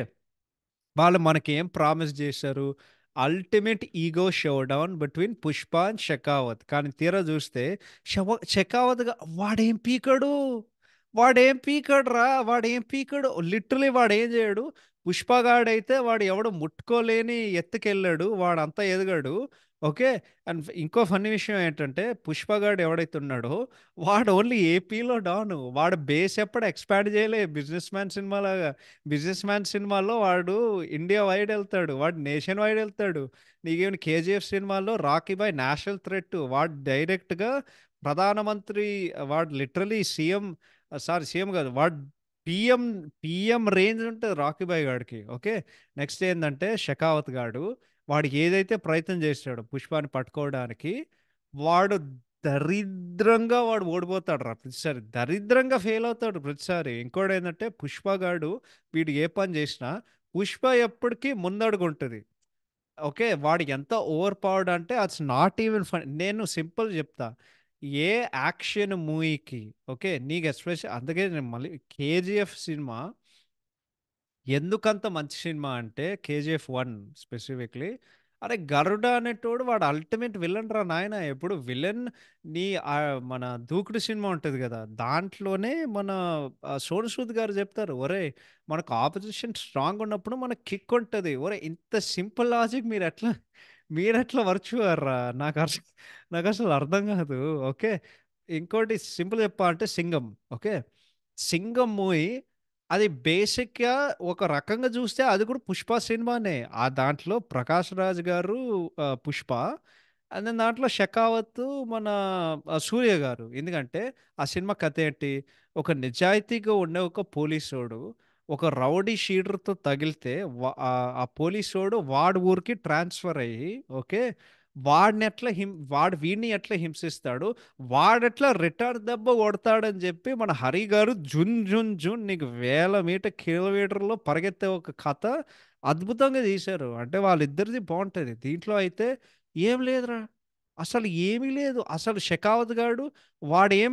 వాళ్ళు మనకేం ప్రామిస్ చేశారు, ultimate ego show down between Pushpa and Shekhawat. కానీ తీరా చూస్తే షెకావత్ వాడేం పీకాడు, వాడేం పీకాడు లిటరలీ వాడు ఏం చేయడు. పుష్పగాడైతే వాడు ఎవడు ముట్టుకోలేని ఎత్తుకెళ్ళాడు, వాడంతా ఎదిగాడు. ఓకే, అండ్ ఇంకో ఫన్నీ విషయం ఏంటంటే పుష్పగాడు ఎవడైతే ఉన్నాడో వాడు ఓన్లీ ఏపీలో డాను, వాడు బేస్ ఎప్పుడు ఎక్స్పాండ్ చేయలే బిజినెస్ మ్యాన్ సినిమాలాగా. బిజినెస్ మ్యాన్ సినిమాలో వాడు ఇండియా వైడ్ వెళ్తాడు, వాడు నేషన్ వైడ్ వెళ్తాడు. నీకేమైనా కేజీఎఫ్ సినిమాలో రాకీ బాయ్ నేషనల్ థ్రెట్, వాడు డైరెక్ట్గా ప్రధానమంత్రి, వాడు లిటరలీ సీఎం, సారీ సీఎం కాదు, వాడు పిఎం పిఎం రేంజ్ ఉంటుంది రాకీ బాయ్ గాడికి. ఓకే, నెక్స్ట్ ఏంటంటే షెకావత్ గాడు, వాడికి ఏదైతే ప్రయత్నం చేశాడో పుష్పాన్ని పట్టుకోవడానికి, వాడు దరిద్రంగా వాడు ఓడిపోతాడు రా ప్రతిసారి, దరిద్రంగా ఫెయిల్ అవుతాడు ప్రతిసారి. ఇంకోటి ఏంటంటే పుష్పగాడు వీడు ఏ పని చేసినా పుష్ప ఎప్పటికీ ముందడుగు ఉంటుంది. ఓకే, వాడు ఎంత ఓవర్ పవర్డ్ అంటే అట్స్ నాట్ ఈవెన్ ఫన్. నేను సింపుల్ చెప్తా, ఏ యాక్షన్ మూవీకి, ఓకే నీకు ఎస్పెషల్ అందుకే నేను మళ్ళీ కేజీఎఫ్ సినిమా ఎందుకంత మంచి సినిమా అంటే కేజీఎఫ్ 1 స్పెసిఫిక్లీ, అరే గరుడ అనేటోడు వాడు అల్టిమేట్ విలన్ రా నాయన. ఎప్పుడు విలన్ నీ మన దూకుడు సినిమా ఉంటుంది కదా, దాంట్లోనే మన సోను సూద్ గారు చెప్తారు, ఒరే మనకు ఆపోజిషన్ స్ట్రాంగ్ ఉన్నప్పుడు మనకు కిక్ ఉంటుంది. ఒరే ఇంత సింపుల్ లాజిక్ మీరు ఎట్లా మర్చిపోయారా, నాకు అసలు అర్థం కాదు. ఓకే, ఇంకోటి సింపుల్ చెప్పాలంటే సింగం. ఓకే, సింగం మూవీ అది బేసిక్గా ఒక రకంగా చూస్తే అది కూడా పుష్ప సినిమానే. ఆ దాంట్లో ప్రకాష్ రాజ్ గారు పుష్ప, అండ్ దెన్ దాంట్లో షెకావత్ మన సూర్య గారు. ఎందుకంటే ఆ సినిమా కథ ఏంటి, ఒక నిజాయితీగా ఉండే ఒక పోలీసోడు ఒక రౌడీ షీటర్తో తగిలితే ఆ పోలీసోడు వాడి ఊరికి ట్రాన్స్ఫర్ అయ్యి, ఓకే వాడు వీడిని ఎట్లా హింసిస్తాడు, వాడెట్లా రిటర్న్ దెబ్బ కొడతాడని చెప్పి మన హరి గారు జున్ జున్ జున్ నీకు 1,000 కిలోమీటర్లో పరిగెత్తే ఒక కథ అద్భుతంగా తీశారు. అంటే వాళ్ళిద్దరిది బాగుంటుంది. దీంట్లో అయితే ఏం లేదురా, అసలు ఏమీ లేదు. అసలు షెకావత్ గాడు వాడేం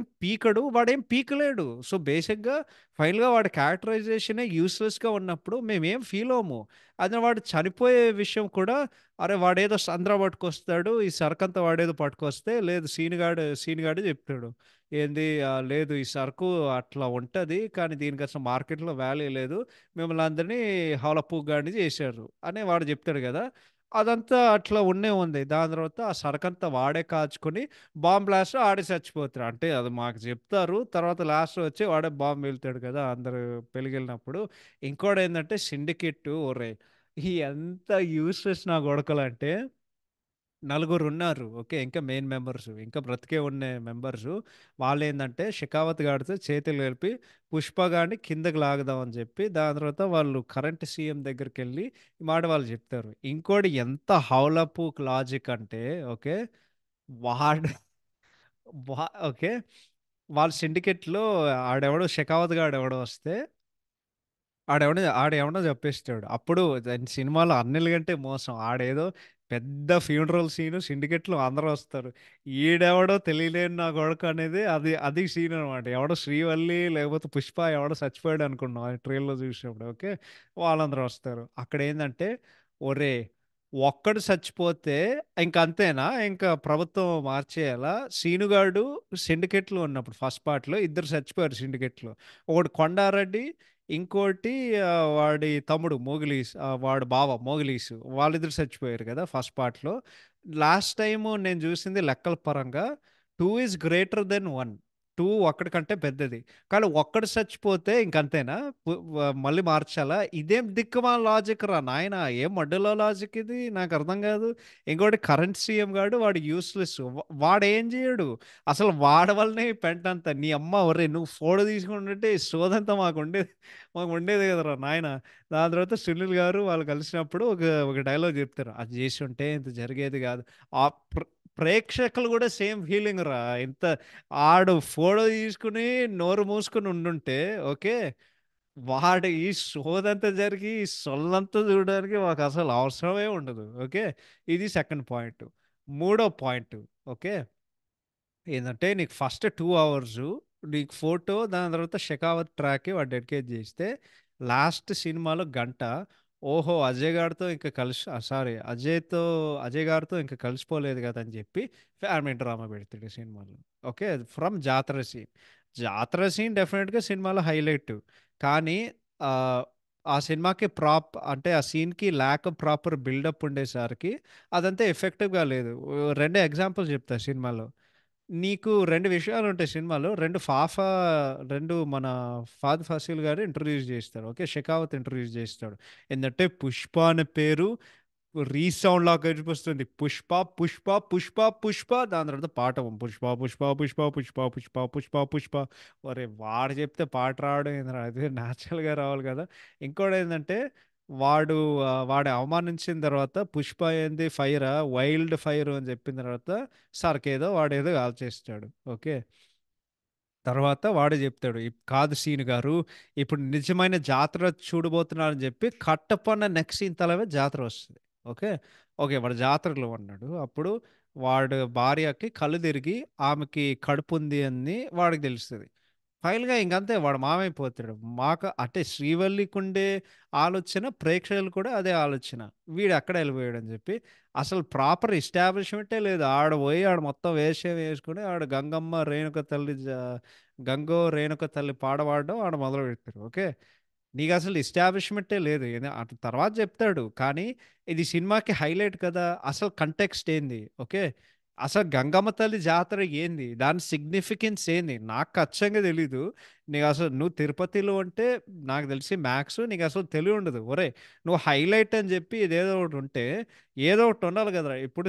పీకలేడు. సో బేసిక్గా ఫైనల్గా వాడి క్యారెక్టరైజేషనే యూస్లెస్గా ఉన్నప్పుడు మేమేం ఫీల్ అవ్వము. అదే వాడు చనిపోయే విషయం కూడా, అరే వాడేదో సంద్ర పట్టుకొస్తాడు, ఈ సరుకంతా వాడేదో పట్టుకొస్తే లేదు సీనుగాడు చెప్తాడు, ఏంది లేదు ఈ సరుకు అట్లా ఉంటుంది, కానీ దీనికి అసలు మార్కెట్లో వాల్యూ లేదు, మిమ్మల్ని అందరినీ హవలపూగాడిని చేశారు అని వాడు చెప్తాడు కదా. అదంతా అట్లా ఉంది. దాని తర్వాత ఆ సరుకంతా వాడే కాచుకొని బాంబ్ బ్లాస్ట్ ఆడే చచ్చిపోతాడు. అంటే అది మాకు చెప్తారు, తర్వాత లాస్ట్ వచ్చి వాడే బాంబు వెళ్తాడు కదా అందరు పెళ్ళికెళ్ళినప్పుడు. ఇంకోటి ఏంటంటే సిండికేట్ ఒరే, ఈ ఎంత యూస్లెస్ నా కొడకలంటే నలుగురున్నారు. ఓకే. ఇంకా మెయిన్ మెంబర్స్. ఇంకా బ్రతికే ఉన్న మెంబర్సు. వాళ్ళేందంటే షెకావత్ గాడితో చేతులు కలిపి పుష్ప గాడిని కిందకి లాగుదాం అని చెప్పి, దాని తర్వాత వాళ్ళు కరెంట్ సీఎం దగ్గరికెళ్ళి ఈ మాట వాళ్ళు చెప్తారు. ఇంకోటి ఎంత హౌలపు లాజిక్ అంటే ఓకే. వాడు ఓకే. వాళ్ళ సిండికేట్‌లో ఆడెవడో షెకావత్ గాడెవడో వస్తే ఆడేమన్నా చెప్పేస్తాడు. అప్పుడు సినిమాలో అన్నిల కంటే మోసం. ఆడేదో పెద్ద ఫ్యూనరల్ సీను సిండికేట్‌లో అందరూ వస్తారు. ఈడెవడో తెలియలేని నా కొడుకు అనేది అది సీన్ అనమాట. ఎవడో శ్రీవల్లి లేకపోతే పుష్ప ఎవడో చచ్చిపోయాడు అనుకున్నాం. ఆ ట్రైన్‌లో చూసినప్పుడు. ఓకే. వాళ్ళందరూ వస్తారు. అక్కడేందంటే ఒరేయ్! ఒక్కడు చచ్చిపోతే ఇంక అంతేనా? ఇంకా ప్రభుత్వం మార్చేయాలా? సీనుగాడు సిండికేట్‌లో ఉన్నప్పుడు ఫస్ట్ పార్ట్‌లో ఇద్దరు చచ్చిపోయారు సిండికేట్‌లో. ఒకడు కొండారెడ్డి ఇంకోటి వాడి తమ్ముడు మోగిలీస్ వాడి బావ మోగిలీస్ వాళ్ళిద్దరు చచ్చిపోయారు కదా ఫస్ట్ పార్ట్లో. లాస్ట్ టైం నేను చూసింది లెక్కల పరంగా 2 ఈజ్ గ్రేటర్ దెన్ 1. 2 ఒక్కడి కంటే పెద్దది. కానీ ఒక్కడు చచ్చిపోతే ఇంకంతేనా? మళ్ళీ మార్చాలా? ఇదేం దిక్కుమాల లాజిక్ రా నాయన. ఏం మడ్డులో లాజిక్ ఇది నాకు అర్థం కాదు. ఇంకోటి కరెంట్ సీఎం గాడు వాడు యూస్లెస్. వాడేం చేయడు. అసలు వాడి వల్లనే ఈ పెంటంతా. నీ అమ్మ ఒరేయ్ నువ్వు ఫోటో తీసుకుంటుంటే ఈ సోదంతా మాకు ఉండేది కదరా నాయన. దాని తర్వాత సునీల్ గారు వాళ్ళు కలిసినప్పుడు ఒక ఒక డైలాగ్ చెప్తారు. అది చేసి ఉంటే ఇంత జరిగేది కాదు. ఆ ప్రేక్షకులు కూడా సేమ్ ఫీలింగ్ రా. ఇంత ఆడు ఫోటో తీసుకుని నోరు మూసుకుని ఉండుంటే ఓకే. వాడు ఈ సోదంతా జరిగి ఈ సొల్లంతా చూడడానికి మాకు అసలు అవసరమే ఉండదు. ఓకే. ఇది సెకండ్ పాయింట్. మూడో పాయింట్ ఓకే. ఏందంటే నీకు ఫస్ట్ 2 అవర్సు నీకు ఫోటో దాని తర్వాత 'షెకావత్' ట్రాక్‌కి వాడు డెడికేట్ చేస్తే లాస్ట్ సినిమాలో గంట ఓహో! అజయ్ గాడితో ఇంక సారీ అజయ్ గారితో ఇంక కలిసిపోలేదు కదా! అని చెప్పి ఫ్యామిలీ డ్రామా పెడతాడు ఈ సినిమాలో. ఓకే. ఫ్రమ్ జాతర సీన్. జాతర సీన్ డెఫినిట్‌గా సినిమాలో హైలైట్. కానీ ఆహ్, ఆ సినిమాకి అంటే ఆ సీన్‌కి ల్యాక్ ఆఫ్ ప్రాపర్ బిల్డప్ ఉండేసరికి అదంతా ఎఫెక్టివ్‌గా లేదు. 2 ఎగ్జాంపుల్స్ చెప్తా సినిమాలో. నీకు 2 విషయాలుంటాయి సినిమాలో. 2 మన ఫహద్ ఫాసిల్ గారు ఇంట్రొడ్యూస్ చేస్తారు. ఓకే. 'షెకావత్' ఇంట్రొడ్యూస్ చేస్తాడు. ఏందంటే 'పుష్ప' అనే పేరు రీసౌండ్ లాగా వినిపిస్తుంది. 'పుష్ప పుష్ప పుష్ప పుష్ప' దాని తర్వాత పాట 'పుష్ప పుష్ప పుష్ప పుష్ప పుష్ప పుష్ప పుష్ప' ఒరేయ్! వాడు చెప్తే పాట రావడం ఏందిరా అది నేచురల్‌గా రావాలి కదా! ఇంకోటేందంటే వాడు అవమానించిన తర్వాత 'పుష్ప' ఏంది ఫైరా వైల్డ్ ఫైర్ అని చెప్పిన తర్వాత సరకేదో వాడేదో కాల్చేస్తాడు. ఓకే. తర్వాత వాడే చెప్తాడు. "కాదు సీను గారు, ఇప్పుడు నిజమైన జాతర చూడబోతున్నానని" చెప్పి కట్టప్పన్న నెక్స్ట్ సీన్ తలవే జాతర వస్తది. ఓకే. ఓకే. వాడు జాతరలో ఉన్నాడు. అప్పుడు వాడు భార్యకి కళ్ళు తిరిగి ఆమెకి కడుపుంది అని వాడికి తెలుస్తది. ఫైనల్‌గా ఇంకంతే వాడు మామైపోతాడు. అంటే శ్రీవల్లికుండే ఆలోచన ప్రేక్షకులు కూడా అదే ఆలోచన. వీడెక్కడ ఎళ్ళిపోయాడని జెప్పి. అసలు ప్రాపర్ ఎస్టాబ్లిష్‌మెంటే లేదు. ఆడ మొత్తం వేషం వేసుకొని రేణుక తల్లి పాట పాడడం ఆడ మొదలుపెట్టారు. ఓకే. నీకసలు ఎస్టాబ్లిష్‌మెంటే లేదు. అటు తర్వాత జెప్తాడు. కానీ ఇది సినిమాకి హైలైట్ కదా! అసలు కంటెక్స్ట్ ఏంది? ఓకే. అసలు గంగమ్మ తల్లి జాతర ఏంది? దాని సిగ్నిఫికెన్స్ ఏంది? నాకు ఖచ్చితంగా తెలీదు. నువ్వు తిరుపతిలో ఉంటే నాకు తెలిసి మ్యాథ్స్ నీకసలు తెలివుండదు. ఒరేయ్! నువ్వు హైలైట్ అని జెప్పి ఇదేదో ఒకటుంటే ఏదో ఒకటి ఉండాలి గదరా! ఇప్పుడు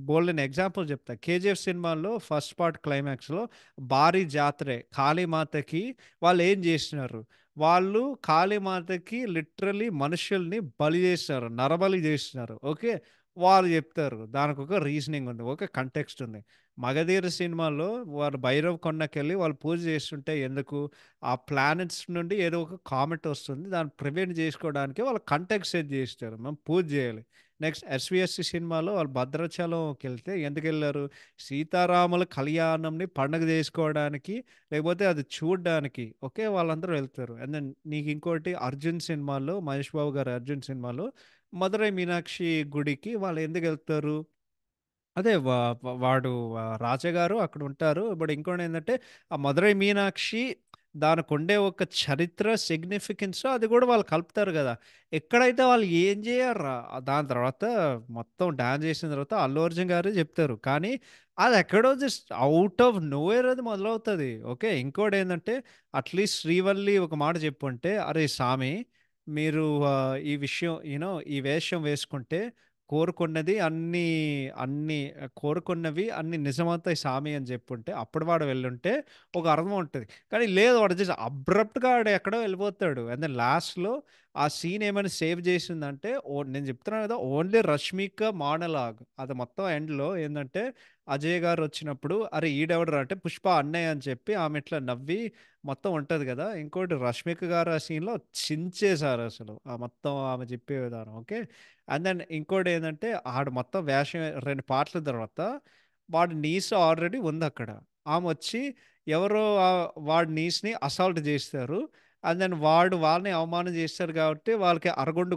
బోలెడన్ని ఎగ్జాంపుల్ చెప్తా. 'కేజీఎఫ్' సినిమాలో ఫస్ట్ పార్ట్ క్లైమాక్స్‌లో భారీ జాతరే. కాళీమాతకి వాళ్ళేం జేసినారు? వాళ్ళు కాళీమాతకి లిటరల్లీ మనుషుల్ని బలి జేసినారు. నరబలి జేసినారు. ఓకే. వాళ్ళు జెప్తారు. దానికొక రీజనింగ్ ఉంది. ఒక కంటెక్స్ట్ ఉంది. 'మగధీర' సినిమాలో వాళ్ళు భైరవ్ కొండకెళ్ళి వాళ్ళు పూజ చేస్తుంటే ఎందుకు? ఆ ప్లానెట్స్ నుండి ఏదో ఒక కామెట్ వస్తుంది. దాన్ని ప్రివెంట్ జేసుకోవడానికి వాళ్ళు కంటెక్స్ట్ సెట్ జేస్తారు. మనం పూజ జేయాలి. నెక్స్ట్ 'ఎస్వీఎస్‌సి' సినిమాలో వాళ్ళు భద్రాచలంకెళ్తే ఎందుకెళ్లారు? సీతారాముల కళ్యాణంని పండగ జేసుకోవడానికి లేకపోతే అది చూడ్డానికి ఓకే. వాళ్ళందరూ వెళ్తారు. అండ్ దెన్ నీకింకోటి 'అర్జున్' సినిమాలో మహేష్ బాబు గారి 'అర్జున్' సినిమాలో మదురై మీనాక్షి గుడికి వాళ్ళు ఎందుకెళ్తారు? అదే వాడు రాజాగారు అక్కడుంటారు. బట్ ఇంకోటేందంటే, ఆ మదురై మీనాక్షి దానికుండే ఒక చరిత్ర, సిగ్నిఫికెన్స్ అది గూడా వాళ్ళు కలుపుతారు గదా! ఎక్కడైతే వాళ్ళు ఏం జేయర్రా! దాని తర్వాత మొత్తం డాన్స్ జేసిన తర్వాత అల్లు అర్జున్ గారే జెప్తారు. కానీ అదెక్కడో జస్ట్ ఔట్ ఆఫ్ నోవేర్ అది మొదలవుతది. ఓకే. ఇంకోటేందంటే, అట్‌లీస్ట్ శ్రీవల్లి ఒక మాట జెప్పుంటే, "అరేయ్ సామి! మీరు ఈ విషయం ఈ వేషం వేసుకుంటే కోరుకున్నది అన్ని కోరుకున్నవి అన్ని నిజమవుతాయి సామి అని చెప్పుంటే అప్పుడు వాడు వెళ్ళుంటే ఒక అర్థం ఉంటుంది. కానీ లేదు, వాడు జస్ట్ అబ్రప్ట్గా వాడు ఎక్కడో వెళ్ళిపోతాడు. అండ్ దెన్ లాస్ట్లో ఆ సీన్ ఏమైనా సేవ్ చేసిందంటే, నేను చెప్తున్నాను కదా, ఓన్లీ రష్మిక మానలాగ్ అది మొత్తం ఎండ్లో ఏంటంటే, అజయ్ గారు వచ్చినప్పుడు అరే ఈడెవడరా అంటే పుష్ప అన్నయ్య అని చెప్పి ఆమె ఇట్లా నవ్వి మొత్తం ఉంటది కదా. ఇంకోటి రష్మిక గారు ఆ సీన్లో చించేశారు అసలు ఆ మొత్తం ఆమె చెప్పే విధానం. ఓకే. అండ్ దెన్ ఇంకోటి ఏంటంటే ఆడు మొత్తం వేషం రెండు పాటల తర్వాత వాడి నీస్ ఆల్రెడీ ఉంది అక్కడ. ఆమె వచ్చి ఎవరో వాడి నీస్ని అసాల్ట్ చేస్తారు. అండ్ దెన్ వాడు వాళ్ళని అవమానం చేస్తారు కాబట్టి వాళ్ళకి అరగుండు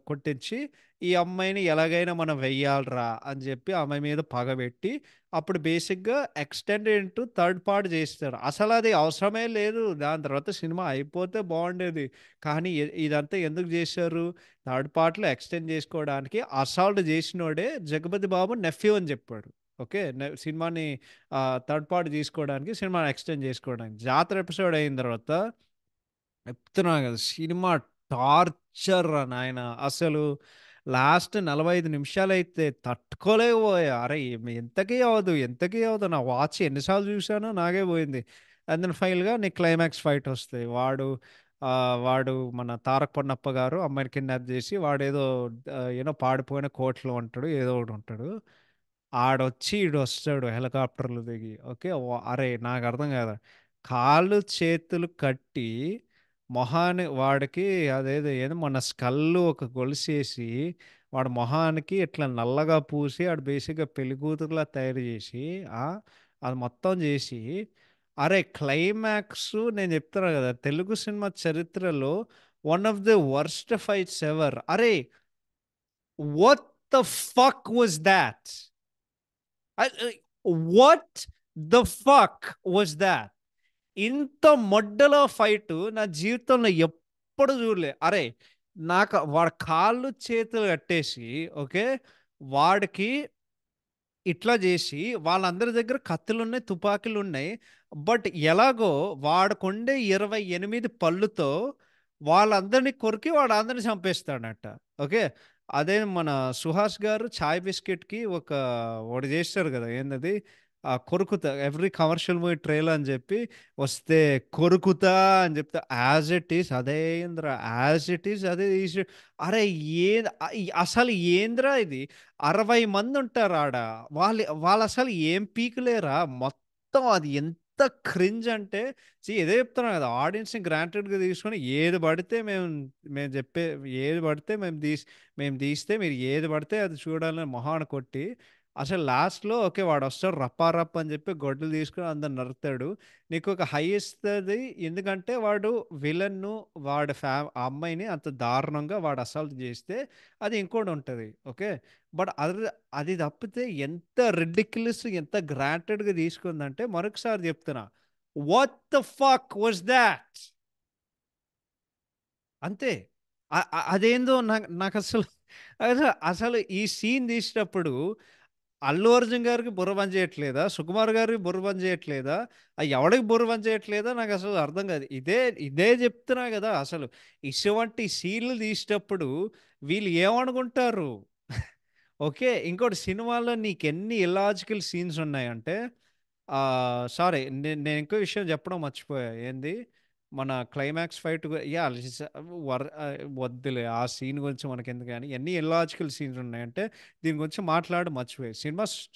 కొట్టించి ఈ అమ్మాయిని ఎలాగైనా మనం వెయ్యాలరా అని చెప్పి ఆమె మీద పగబెట్టి అప్పుడు బేసిక్గా ఎక్స్టెండ్ ఇంటూ థర్డ్ పార్ట్ చేస్తారు. అసలు అది అవసరమే లేదు, దాని తర్వాత సినిమా అయిపోతే బాగుండేది. కానీ ఇదంతా ఎందుకు చేశారు? థర్డ్ పార్ట్లో ఎక్స్టెండ్ చేసుకోవడానికి. అసాల్ట్ చేసినోడే జగపతి బాబు నెఫ్యూ అని చెప్పాడు. ఓకే. సినిమాని థర్డ్ పార్ట్ తీసుకోవడానికి, సినిమాని ఎక్స్టెండ్ చేసుకోవడానికి. జాతర ఎపిసోడ్ అయిన తర్వాత చెప్తున్నా కదా, సినిమా టార్చర్ రా నాయన. అసలు లాస్ట్ 45 నిమిషాలు అయితే తట్టుకోలేకపోయా. అరే ఎంతకీ అవ్వదు, ఎంతకీ అవ్వదు, నా వాచ్ ఎన్నిసార్లు చూసానో నాకే పోయింది. అండ్ దెన్ ఫైనల్గా నీ క్లైమాక్స్ ఫైట్ వస్తాయి. వాడు మన తారక్ పొన్నప్ప గారు అమ్మాయిని కిడ్నాప్ చేసి వాడేదో ఏదో పాడిపోయిన కోట్లో ఉంటాడు, ఏదో ఒకటి ఉంటాడు. ఆడొచ్చి ఈడు వస్తాడు హెలికాప్టర్లు దిగి. ఓకే. అరే నాకు అర్థం కాదు, కాళ్ళు చేతులు కట్టి మొహాన్ని వాడికి అదేదో ఏదో మన స్కల్లు ఒక గొలుసేసి వాడు మొహానికి ఇట్లా నల్లగా పూసి ఆడు బేసిక్గా పెళ్లి కూతురులా తయారు చేసి ఆ, అది మొత్తం చేసి అరే క్లైమాక్స్ నేను చెప్తున్నా కదా, తెలుగు సినిమా చరిత్రలో one of the worst fights ever. అరే what the fuck was that? What the fuck was that? ఇంత మొడ్డలో ఫైట్ నా జీవితంలో ఎప్పుడు చూడలే. అరే నాకు వాడు కాళ్ళు చేతులు కట్టేసి ఓకే, వాడికి ఇట్లా చేసి వాళ్ళందరి దగ్గర కత్తులు ఉన్నాయి, తుపాకులు ఉన్నాయి. బట్ ఎలాగో వాడుకొండే 28 పళ్ళుతో వాళ్ళందరినీ కొరికి వాడు అందరిని చంపేస్తాడట. ఓకే. అదే మన సుహాస్ గారు చాయ్ బిస్కెట్కి ఒకటి చేస్తారు కదా, ఏందది కొరుకుతా ఎవ్రీ కమర్షియల్ మూవీ ట్రైలర్ అని చెప్పి వస్తే కొరుకుతా అని చెప్తే యాజ్ ఇట్ ఈస్ అదే ఇంద్ర, యాజ్ ఇట్ ఈస్ అదే అరే ఏ అసలు ఏంద్రా ఇది? 60 మంది ఉంటారు ఆడ. వాళ్ళు అసలు ఏం పీకులేరా మొత్తం. అది ఎంత క్రింజ్ అంటే, ఇదే చెప్తున్నాను కదా, ఆడియన్స్ని గ్రాంటెడ్గా తీసుకొని ఏది పడితే మేము చెప్పే ఏది పడితే మేము తీస్తే మీరు ఏది పడితే అది చూడాలని మొహాన కొట్టి అసలు లాస్ట్లో ఓకే వాడు వస్తాడు రప్పారప్ అని చెప్పి గొడ్డలు తీసుకుని అందరు నరుకుతాడు. నీకు ఒక హై ఇస్తుంది, ఎందుకంటే వాడు విలన్ను ఆ అమ్మాయిని అంత దారుణంగా వాడు అసాల్ట్ చేస్తే అది ఇంకోటి ఉంటుంది. ఓకే. బట్ అది తప్పితే ఎంత రిడిక్యులస్, ఎంత గ్రాంటెడ్గా తీసుకుందంటే మరొకసారి చెప్తున్నా, what the fuck was that? అంతే. అదేందో నాకు అసలు అసలు ఈ సీన్ తీసేటప్పుడు అల్లు అర్జున్ గారికి బుర్ర పని చేయట్లేదా, సుకుమార్ గారికి బుర్ర పని చేయట్లేదా, ఎవడికి బుర్ర పని చేయట్లేదా నాకు అసలు అర్థం కాదు. ఇదే ఇదే చెప్తున్నా కదా, అసలు ఇటువంటి సీన్లు తీసేటప్పుడు వీళ్ళు ఏమనుకుంటారు? ఓకే. ఇంకోటి సినిమాలో నీకు ఎన్ని ఇల్లాజికల్ సీన్స్ ఉన్నాయంటే సారీ, నేను ఇంకో విషయం చెప్పడం మర్చిపోయా. ఏంది మన క్లైమాక్స్ ఫైట్ యా వద్దులే ఆ సీన్ గురించి మనకెందుకు, కానీ ఎన్ని ఇల్లాజికల్ సీన్స్ ఉన్నాయంటే దీని గురించి మాట్లాడి మర్చిపోయి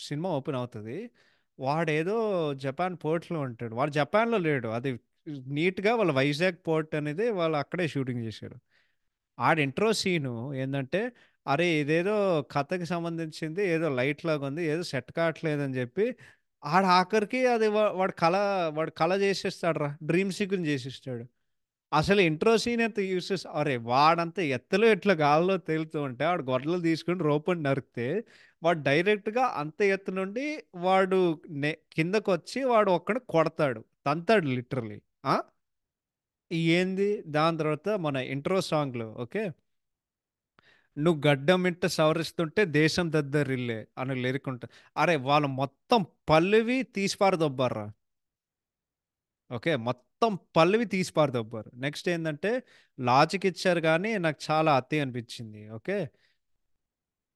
సినిమా ఓపెన్ అవుతుంది. వాడేదో జపాన్ పోర్ట్లో ఉంటాడు, వాడు జపాన్లో లేడు, అది నీట్గా వాళ్ళ వైజాగ్ పోర్ట్ అనేది వాళ్ళు అక్కడే షూటింగ్ చేశారు. ఆడ ఇంట్రో సీను ఏంటంటే అరే ఇదేదో కథకి సంబంధించింది ఏదో లైట్ లాగా ఉంది, ఏదో సెట్ కావట్లేదని చెప్పి ఆడ ఆఖరికి అది వాడు కళ చేసేస్తాడు రా, డ్రీమ్ సీక్వెన్స్ చేసేస్తాడు. అసలు ఇంట్రో సీన్ ఎంత యూసెస్, అరే వాడంతా ఎత్తలో ఎట్లా గాల్లో తేలుతూ ఉంటే వాడు గొడ్డలు తీసుకుని రోపని నరికితే వాడు డైరెక్ట్గా అంత ఎత్తు నుండి వాడు కిందకు వచ్చి వాడు ఒక్కడు కొడతాడు, తంతాడు లిటరలీ. ఏంది దాని తర్వాత మన ఇంట్రో సాంగ్లో ఓకే, నువ్వు గడ్డమింట సవరిస్తుంటే దేశం దద్దరిల్లే అని లిరిక్ ఉంటుంది. అరే వాళ్ళు మొత్తం పల్లవి తీసి పారదొబ్బారా. ఓకే. మొత్తం పల్లవి తీసి పారదొబ్బారు. నెక్స్ట్ ఏంటంటే లాజిక్ ఇచ్చారు కానీ నాకు చాలా అతి అనిపించింది. ఓకే.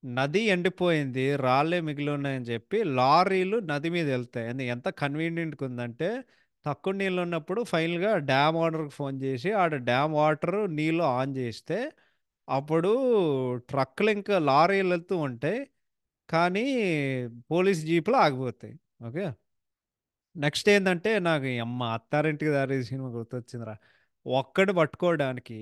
నది ఎండిపోయింది. రాళ్ళే మిగిలున్నాయని చెప్పి లారీలు నది మీద వెళ్తాయి. ఎంత కన్వీనియంట్‌గా ఉందంటే తక్కువ నీళ్ళు ఉన్నప్పుడు ఫైనల్‌గా డ్యామ్ ఓనర్‌కి ఫోన్ చేసి ఆడ డ్యామ్ వాటర్ నీళ్ళు ఆన్ చేస్తే అప్పుడు ట్రక్కులు ఇంకా లారీలు వెళ్తూ ఉంటాయి. కానీ పోలీస్ జీప్‌లు ఆగిపోతాయి. ఓకే. నెక్స్ట్ ఏందంటే నాకు యమ్మ 'అత్తారింటికి దారేది' సినిమా గుర్తొచ్చిందిరా. ఒక్కడిని పట్టుకోవడానికి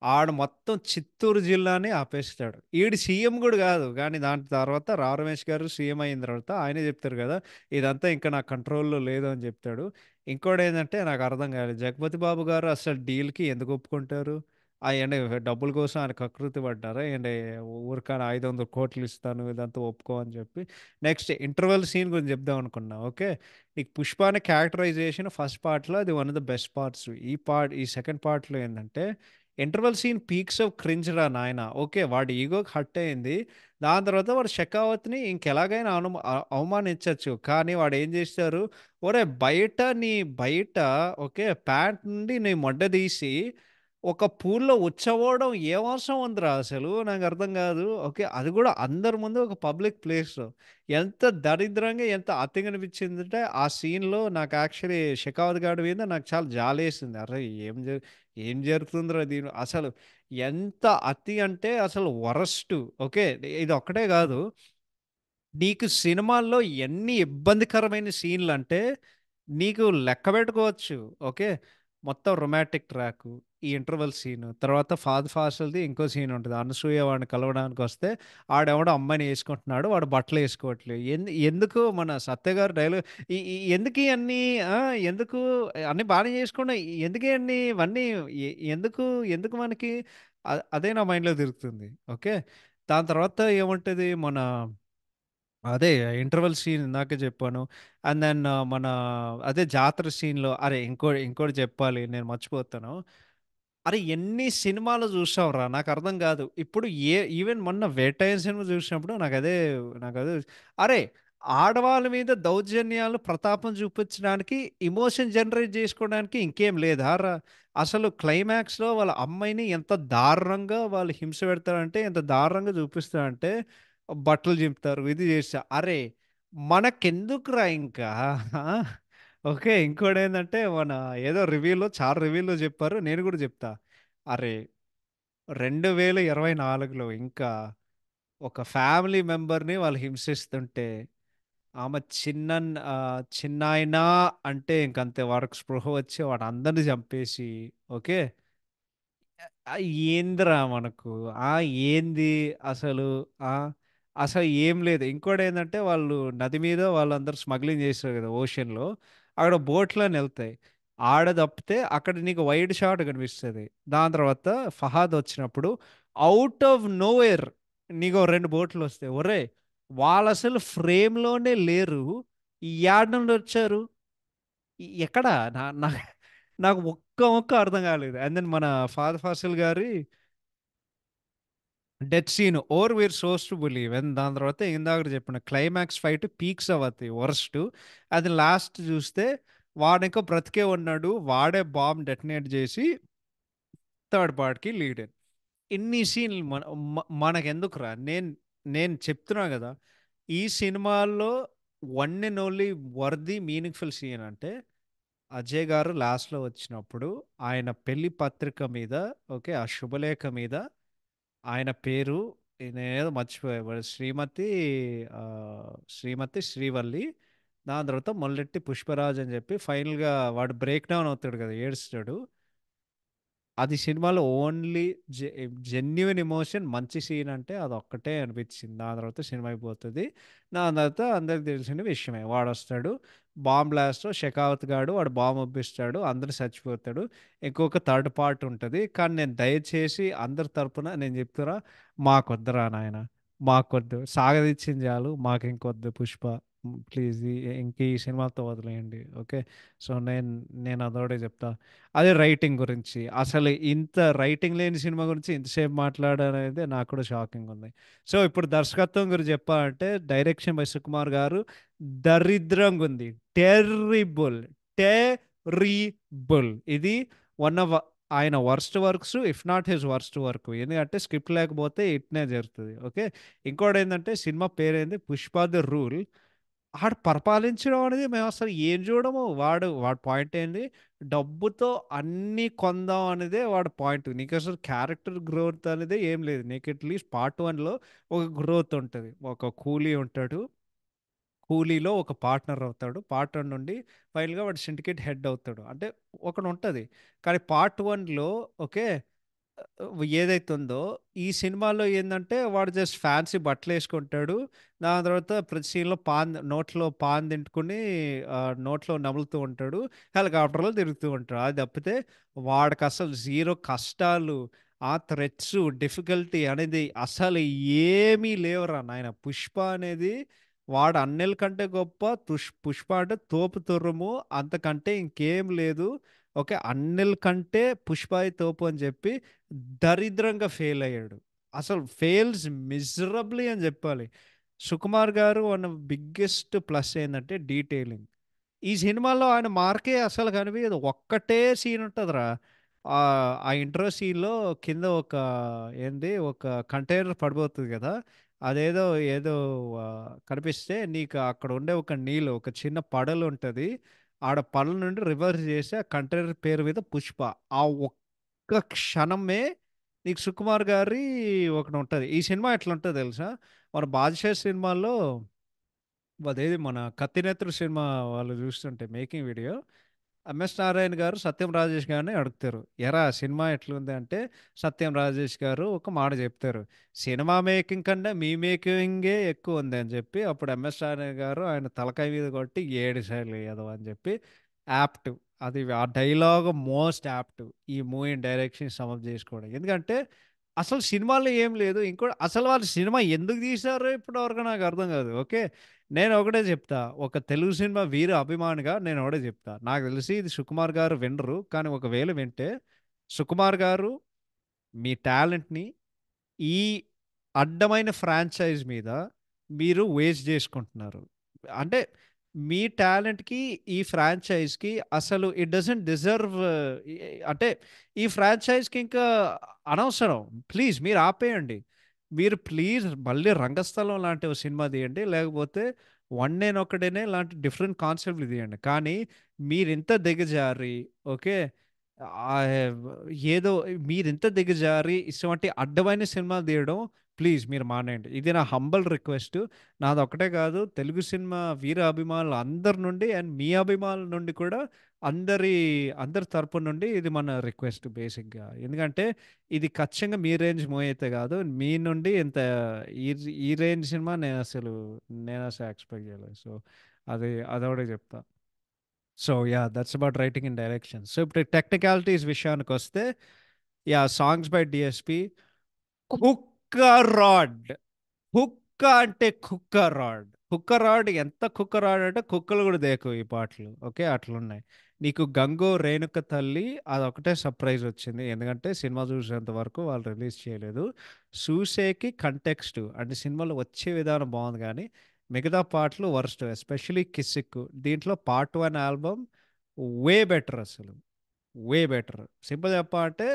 ఆడు మొత్తం చిత్తూరు జిల్లాని ఆపేస్తాడు. ఈడు సీఎం గూడా గాదు. గానీ దాని తర్వాత 'రా రమేష్' గారు సీఎం అయిన తర్వాత ఆయనే జెప్తారు గదా! ఇదంతా ఇంకా నా కంట్రోల్‌లో లేదు అని జెప్తాడు. ఇంకోటేందంటే నాకు అర్థం కాలేదు. 'జగపతి బాబు' గారు అసలు డీల్‌కి ఎందుకు ఒప్పుకుంటారు? ఏండి డబ్బుల కోసం ఆయన కకృతి పడ్డారా? ఏండి ఊరికనే 500,00,00,000 ఇస్తాను ఇదంతా ఒప్పుకో అని జెప్పి. నెక్స్ట్ ఇంటర్వెల్ సీన్ గురించి జెప్దాం అనుకున్నా. ఓకే. నీకు 'పుష్ప' క్యారెక్టరైజేషన్ ఫస్ట్ పార్ట్‌లో అది one of the best parts. ఈ సెకండ్ పార్ట్‌లో ఏందంటే interval scene peaks of cringe రా నాయన. ఓకే. వాడి ఈగోకి హర్ట్ అయింది. దాని తర్వాత వాడు 'షెకావత్‌ని' ఇంకెలాగైనా అవమానించొచ్చు. కానీ వాడేం జేశారు, ఒరేయ్! బయట ఓకే. ప్యాంట్ నుండి నీ మొడ్డ తీసి ఒక పూల్‌లో ఉచ్చబోవడం ఏం అవసరం ఉందిరా అసలు? నాకర్థం గాదు. ఓకే. అది గూడా అందరి ముందు ఒక పబ్లిక్ ప్లేస్‌లో. ఎంత దరిద్రంగా, ఎంత అతిగా అనిపించిందంటే ఆ సీన్‌లో నాకు యాక్చువల్లీ 'షెకావత్' గాడి మీద నాకు చాలా జాలేసింది. అరె! ఏం జరుగుతుందిరా అసలు ఎంత అతి అంటే అసలు వరస్టు. ఓకే. ఇదొక్కటే గాదు. నీకు సినిమాల్లో ఎన్ని ఇబ్బందికరమైన సీన్‌లంటే, నీకు లెక్క పెట్టుకోవచ్చు. ఓకే. మొత్తం రొమాంటిక్ ట్రాకు, ఈ ఇంటర్వల్ సీను, తర్వాత 'ఫాదర్ ఫాసిల్‌ది' ఇంకో సీన్ ఉంటది. అనసూయ వాడిని కలవడానికొస్తే, ఆడెవడో అమ్మాయిని యేసుకుంటున్నాడు. వాడు బట్టలేసుకోవట్లేదు. ఎందుకు మన సత్య గారు డైలాగ్ ఈ ఈ ఎందుకియన్నీ ఆ! ఎందుకు అన్నీ బానే చేసుకున్నా ఎందుకియన్నీ ఇవన్నీ ఎ ఎందుకు, ఎందుకు మనకి అదే నా మైండ్‌లో తిరుగుతుంది. ఓకే. దాని తర్వాత ఏముంటది మన అదే ఇంటర్వల్ సీన్ ఇందాకే చెప్పాను. అండ్ దెన్ మన అదే జాతర సీన్‌లో అరే! ఇంకోటి చెప్పాలి నేను మర్చిపోతాను. అరే! ఎన్ని సినిమాలు చూసావురా నాకర్థం కాదు. ఇప్పుడు ఈవెన్ మొన్న 'వేటయ్య' సినిమా చూసినప్పుడు నాకదే అరే! ఆడవాళ్ళ మీద దౌర్జన్యాలు, ప్రతాపం చూపించడానికి ఎమోషన్ జనరేట్ చేసుకోవడానికి ఇంకేం లేదారా? అసలు క్లైమాక్స్‌లో వాళ్ళ అమ్మాయిని ఎంత దారుణంగా వాళ్ళు హింస పెడతారంటే, ఎంత దారుణంగా చూపిస్తారంటే బట్టలు చింపుతారు. ఇది చేశా. అరే! మనకెందుకురా ఇంకా ఆ! ఓకే. ఇంకోటేందంటే మన ఏదో చాలా రివ్యూలో చెప్పారు. నేను కూడా చెప్తా. అరే! 2024లో ఇంకా ఒక ఫ్యామిలీ మెంబర్‌ని వాళ్ళు హింసిస్తుంటే, ఆమె చిన్నాయనా అంటే ఇంకంతే వాడికి స్పృహ వచ్చి వాడందరిని చంపేసి ఓకే. ఏందిరా మనకు? ఆ! ఏంది అసలు? ఆ! అసలు ఏం లేదు. ఇంకోటేందంటే వాళ్ళు నది మీద వాళ్ళందరూ స్మగ్లింగ్ చేస్తారు కదా! ఓషన్‌లో. అక్కడ బోట్‌లనెళ్తాయి. ఆడ తప్పితే అక్కడ నీకు వైడ్ షాట్ కనిపిస్తది. దాని తర్వాత ఫహాద్ వచ్చినప్పుడు ఔట్ ఆఫ్ నోవేర్ నీకో 2 బోట్‌లొస్తాయి. ఒరేయ్! వాళ్ళసలు ఫ్రేమ్‌లోనే లేరు. యాడ నుండొచ్చారు? ఎక్కడ? నా నా నాకు ఒక్క ముక్క అర్థం కాలేదు. అండ్ దెన్ మన ఫహద్ ఫాసిల్ గారి డెత్ సీన్ 'ఓర్ వీర్ సోస్ టు బిలీవ్' అండ్ దాని తర్వాత ఇందాకడ చెప్పిన క్లైమాక్స్ ఫైట్ పీక్స్ అవతయి వరస్ట్. అది లాస్ట్ చూస్తే వాడింకా బ్రతికే ఉన్నాడు. వాడే బాంబ్ డెటనేట్ చేసి థర్డ్ పార్ట్‌కి లీడ్. ఇన్ని సీన్‌లు మనకెందుకురా? నేను చెప్తున్నా గదా! ఈ సినిమాల్లో one and only worthy meaningful scene అంటే అజయ్ గారు లాస్ట్‌లో వచ్చినప్పుడు ఆయన పెళ్లి పత్రిక మీద ఓకే. ఆ శుభలేఖ మీద ఆయన పేరు నేనేదో మర్చిపోయా. శ్రీమతి శ్రీవల్లి. దాని తర్వాత మొల్లెట్టి పుష్పరాజ్ అని చెప్పి ఫైనల్‌గా వాడు బ్రేక్ డౌన్ అవుతాడు కదా! ఏడుస్తాడు. అది సినిమాలో ఓన్లీ జె జెన్యూన్ ఎమోషన్ మంచి సీన్ అంటే అదొక్కటే అనిపించింది. దాని తర్వాత సినిమా అయిపోతది. దాని తర్వాత అందరికి తెలిసిన విషయమే. వాడొస్తాడు. బాంబ్ బ్లాస్ట్‌లో షెకావత్ గాడు వాడు బాంబ్ ఒప్పిస్తాడు. అందరూ చచ్చిపోతాడు. ఇంకొక థర్డ్ పార్ట్ ఉంటది. కానీ నేను దయచేసి అందరి తరపున నేను చెప్తున్నా మాకొద్దురా నాయన. మాకొద్దు. సాగదీచ్చింది చాలు. మాకింకొద్దు 'పుష్ప.' ప్లీజ్ ఇంక ఈ సినిమాతో వదిలేయండి. ఓకే. సో, నేను అదొకటే చెప్తా. అదే రైటింగ్ గురించి. అసలు ఇంత రైటింగ్ లేని సినిమా గురించి ఇంతసేపు మాట్లాడారనేది నాకు కూడా షాకింగుంది. సో, ఇప్పుడు దర్శకత్వం గురించి చెప్పాలంటే డైరెక్షన్ బై సుకుమార్ గారు దరిద్రంగుంది. టెర్రిబుల్. టెర్రిబుల్. ఇది వన్ ఆఫ్ ఆయన worst works if not his worst work. ఎందుకంటే స్క్రిప్ట్ లేకపోతే ఇట్నే జరుగుతది. ఓకే. ఇంకోటేందంటే సినిమా పేరేంది 'పుష్ప ద రూల్'. ఆడు పరిపాలించడం అనేది మేమసలు ఏం చూడము. వాడి పాయింట్ ఏంది? డబ్బుతో అన్నీ కొందాం అనేదే వాడి పాయింట్. నీకసలు క్యారెక్టర్ గ్రోత్ అనేది ఏం లేదు. నీకు అట్‌లీస్ట్ పార్ట్ 1లో ఒక గ్రోత్ ఉంటది. ఒక కూలీ ఉంటాడు. కూలీలో ఒక పార్ట్నర్ అవుతాడు. పార్ట్ 1 నుండి ఫైనల్‌గా వాడు సిండికేట్ హెడ్ అవుతాడు. అంటే ఒకటుంటది. కానీ పార్ట్ 1లో ఓకే. ఏదైతే ఉందో ఈ సినిమాలో ఏందంటే వాడు జస్ట్ ఫ్యాన్సీ బట్టలేసుకుంటాడు. దాని తర్వాత ప్రతి సీన్‌లో నోట్లో పాన్ తింటుకొని నోట్లో నములుతూ ఉంటాడు. హెలికాప్టర్‌లో తిరుగుతూ ఉంటాడు. అది తప్పితే వాడికసలు జీరో కష్టాలు, థ్రెట్స్, డిఫికల్టీ అనేది అసలు ఏమీ లేవురా నాయన. 'పుష్ప' అనేది వాడు అన్నిల కంటే గొప్ప. 'పుష్ప' అంటే తోపు తుర్రుము. అంతకంటే ఇంకేం లేదు. ఓకే. అన్నిల కంటే 'పుష్ప' తోపు అని చెప్పి దరిద్రంగా ఫెయిల్ అయ్యాడు. అసలు ఫెయిల్స్ మిజరబ్లీ అని చెప్పాలి. సుకుమార్ గారు వన్ బిగ్గెస్ట్ ప్లస్ ఏందంటే డీటెయిలింగ్. ఈ సినిమాలో ఆయన మార్కే అసలు కనిపియదు. ఒక్కటే సీన్ ఉంటదిరా. ఆ ఇంట్రో సీన్‌లో కింద ఒక కంటైనర్ పడిపోతది గదా! అదేదో ఏదో కనిపిస్తే నీకు అక్కడ ఉండే ఒక నీళ్ళు ఒక చిన్న పడలు ఉంటది. ఆడ పడల నుండి రివర్స్ చేసి ఆ కంటైనర్ పేరు మీద 'పుష్ప'. ఆ ఒక్క క్షణమే నీకు సుకుమార్ గారి ఒకటుంటది. ఈ సినిమా ఎట్లుంటదో తెలుసా? మన 'బాద్‌షా' సినిమాలో అదేది మన 'కత్తినేత్రుడు' సినిమా వాళ్ళు చూస్తుంటే మేకింగ్ వీడియో 'ఎంఎస్ నారాయణ' గారు 'సత్యం రాజేష్' గారిని అడుగుతారు. "ఎరా సినిమా ఎట్లుంది?" అంటే 'సత్యం రాజేష్' గారు ఒక మాట చెప్తారు. "సినిమా మేకింగ్ కన్నా మీ మేకింగే ఎక్కువుంది" అని చెప్పి అప్పుడు 'ఎంఎస్ నారాయణ' గారు ఆయన తలకాయ మీద కొట్టి "ఏడిసార్లు ఎదవ" అని చెప్పి యాప్ట్. అది ఆ డైలాగ్ మోస్ట్ యాప్ట్. ఈ మూవీని డైరెక్షన్ సమప్ చేసుకోవడం. ఎందుకంటే అసలు సినిమాలో ఏం లేదు. ఇంకోటి అసలు వాళ్ళు సినిమా ఎందుకు తీశారో ఇప్పటివరకు నాకు అర్థం కాదు. ఓకే. నేను ఒకటే చెప్తా. ఒక తెలుగు సినిమా వీర అభిమానిగా నేను ఒకటే చెప్తా. నాకు తెలిసి ఇది సుకుమార్ గారు వినరు. కానీ ఒకవేళ వింటే సుకుమార్ గారు మీ టాలెంట్‌ని ఈ అడ్డమైన ఫ్రాంచైజ్ మీద మీరు వేస్ట్ చేసుకుంటున్నారు. అంటే మీ టాలెంట్‌కి, ఈ ఫ్రాంచైజ్‌కి అసలు ఇట్ డజంట్ డిజర్వ్. అంటే ఈ ఫ్రాంచైజ్‌కి ఇంకా అనవసరం. ప్లీజ్ మీరు ఆపేయండి. మీరు ప్లీజ్ మళ్ళీ 'రంగస్థలం' లాంటి ఓ సినిమా తీయండి. లేకపోతే 'వన్ నేనొక్కడినే' లాంటి డిఫరెంట్ కాన్సెప్ట్‌లు తీయండి. కానీ మీరింత దిగజారి ఓకే. ఆహ్, ఏదో మీరింత దిగజారి ఇటువంటి అడ్డమైన సినిమాలు తీయడం ప్లీజ్ మీరు మానేయండి. ఇది నా హంబల్ రిక్వెస్ట్. నాదొక్కటే కాదు తెలుగు సినిమా వీర అభిమానులు అందరి నుండి అండ్ మీ అభిమానుల నుండి కూడా అందరి అందరి తరపు నుండి ఇది మన రిక్వెస్ట్ బేసిక్‌గా. ఎందుకంటే ఇది ఖచ్చితంగా మీ రేంజ్ మూవీ అయితే కాదు. మీ నుండి ఇంత ఈ ఈ రేంజ్ సినిమా నేనసలు ఎక్స్‌పెక్ట్ చేయలేదు. సో, అదొకటే చెప్తా. So, yeah! That's about writing and direction. So, ఇప్పుడు టెక్నికాలిటీస్ విషయానికొస్తే యాహ్! Songs by DSP. కుక్క రాడ్. కుక్క అంటే కుక్క రాడ్. కుక్క రాడ్ ఎంత కుక్క రాడ్ అంటే కుక్కలు కూడా దేకవు ఈ పాటలు. ఓకే. అట్లున్నాయి. నీకు 'గంగో రేణుక తల్లి' అదొకటే సర్ప్రైజ్ వచ్చింది. ఎందుకంటే సినిమా చూసేంత వరకు వాళ్ళు రిలీజ్ చేయలేదు. చూసేకి కంటెక్స్ట్ అంటే సినిమాలో వచ్చే విధానం బాగుంది గానీ, మిగతా పాటలు వరస్ట్. ఎస్పెషల్లీ 'కిసిక్' దీంట్లో పార్ట్ 1 ఆల్బమ్ వే బెటర్ అసలు. Way better. సింపుల్ చెప్పాలంటే